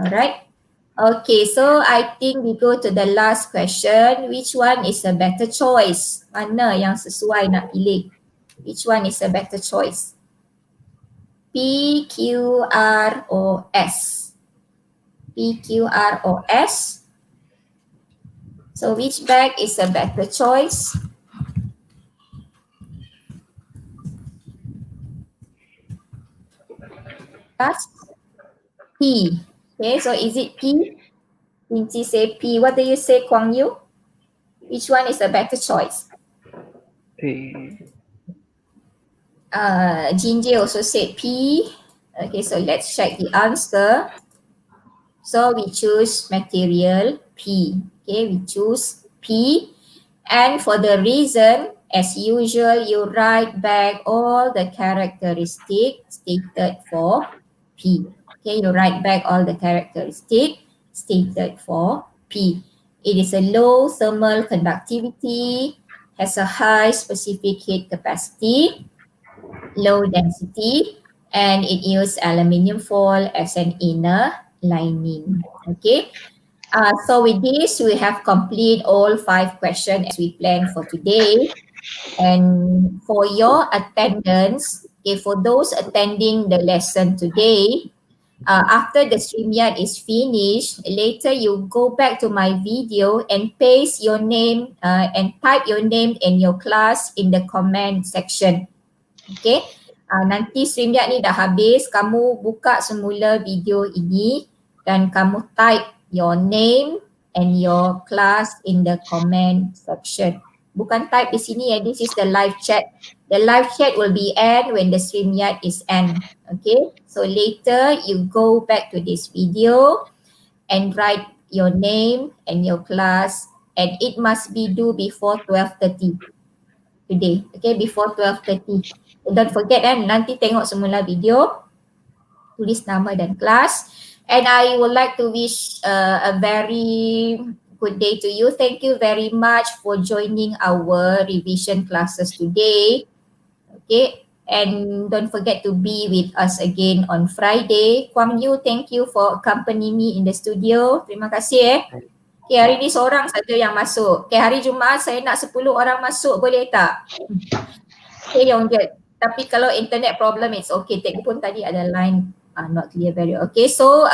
A: Alright. Okay, so I think we go to the last question. Which one is a better choice? Mana yang sesuai nak pilih? Which one is a better choice? P, Q, R, or S? P, Q, R, or S? So which bag is a better choice? That's P. Okay, so is it P? Vinci say P. What do you say, Kwang Yu? Which one is a better choice? Jinji also said P. Okay, so let's check the answer. So we choose material P. Okay, we choose P. And for the reason, as usual, you write back all the characteristics stated for P. Okay, you write back all the characteristics stated for P. It is a low thermal conductivity, has a high specific heat capacity, low density, and it uses aluminium foil as an inner lining. Okay. So with this, we have complete all 5 questions as we planned for today. And for your attendance, okay, for those attending the lesson today, after the StreamYard is finished, later you go back to my video and paste your name and type your name and your class in the comment section. Okay, nanti StreamYard ni dah habis, kamu buka semula video ini dan kamu type your name and your class in the comment section. Bukan type di sini ya, this is the live chat. The live chat will be end when the StreamYard is end. Okay, so later you go back to this video and write your name and your class, and it must be due before 12:30 today. Okay, before 12:30. Don't forget nanti tengok semula video, tulis nama dan kelas. And I would like to wish a very good day to you. Thank you very much for joining our revision classes today. Okay, and don't forget to be with us again on Friday. Kwang Yu, thank you for accompanying me in the studio. Terima kasih Okay, hari ni seorang saja yang masuk. Okay, hari Jumaat saya nak 10 orang masuk, boleh tak? Okay, Yongjet. Tapi kalau internet problem, it's okay. Cikgu pun tadi ada line Not clear value. Okay, so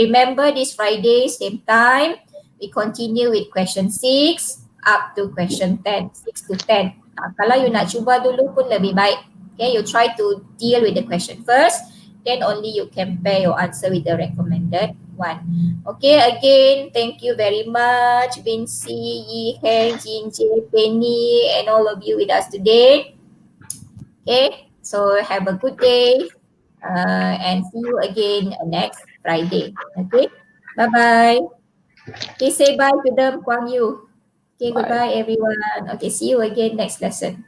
A: remember this Friday, same time, we continue with question 6 up to question 10, 6 to 10. Kalau you nak cuba dulu pun lebih baik. Okay, you try to deal with the question first, then only you compare your answer with the recommended one. Okay, again, thank you very much, Vinci, Yi Heng, Jin Jie, Penny, and all of you with us today. Okay, so have a good day and see you again next Friday. Okay, bye-bye. Okay, say bye to them, Kwang Yu. Okay,
B: Bye.
A: goodbye everyone. Okay, see you again next lesson.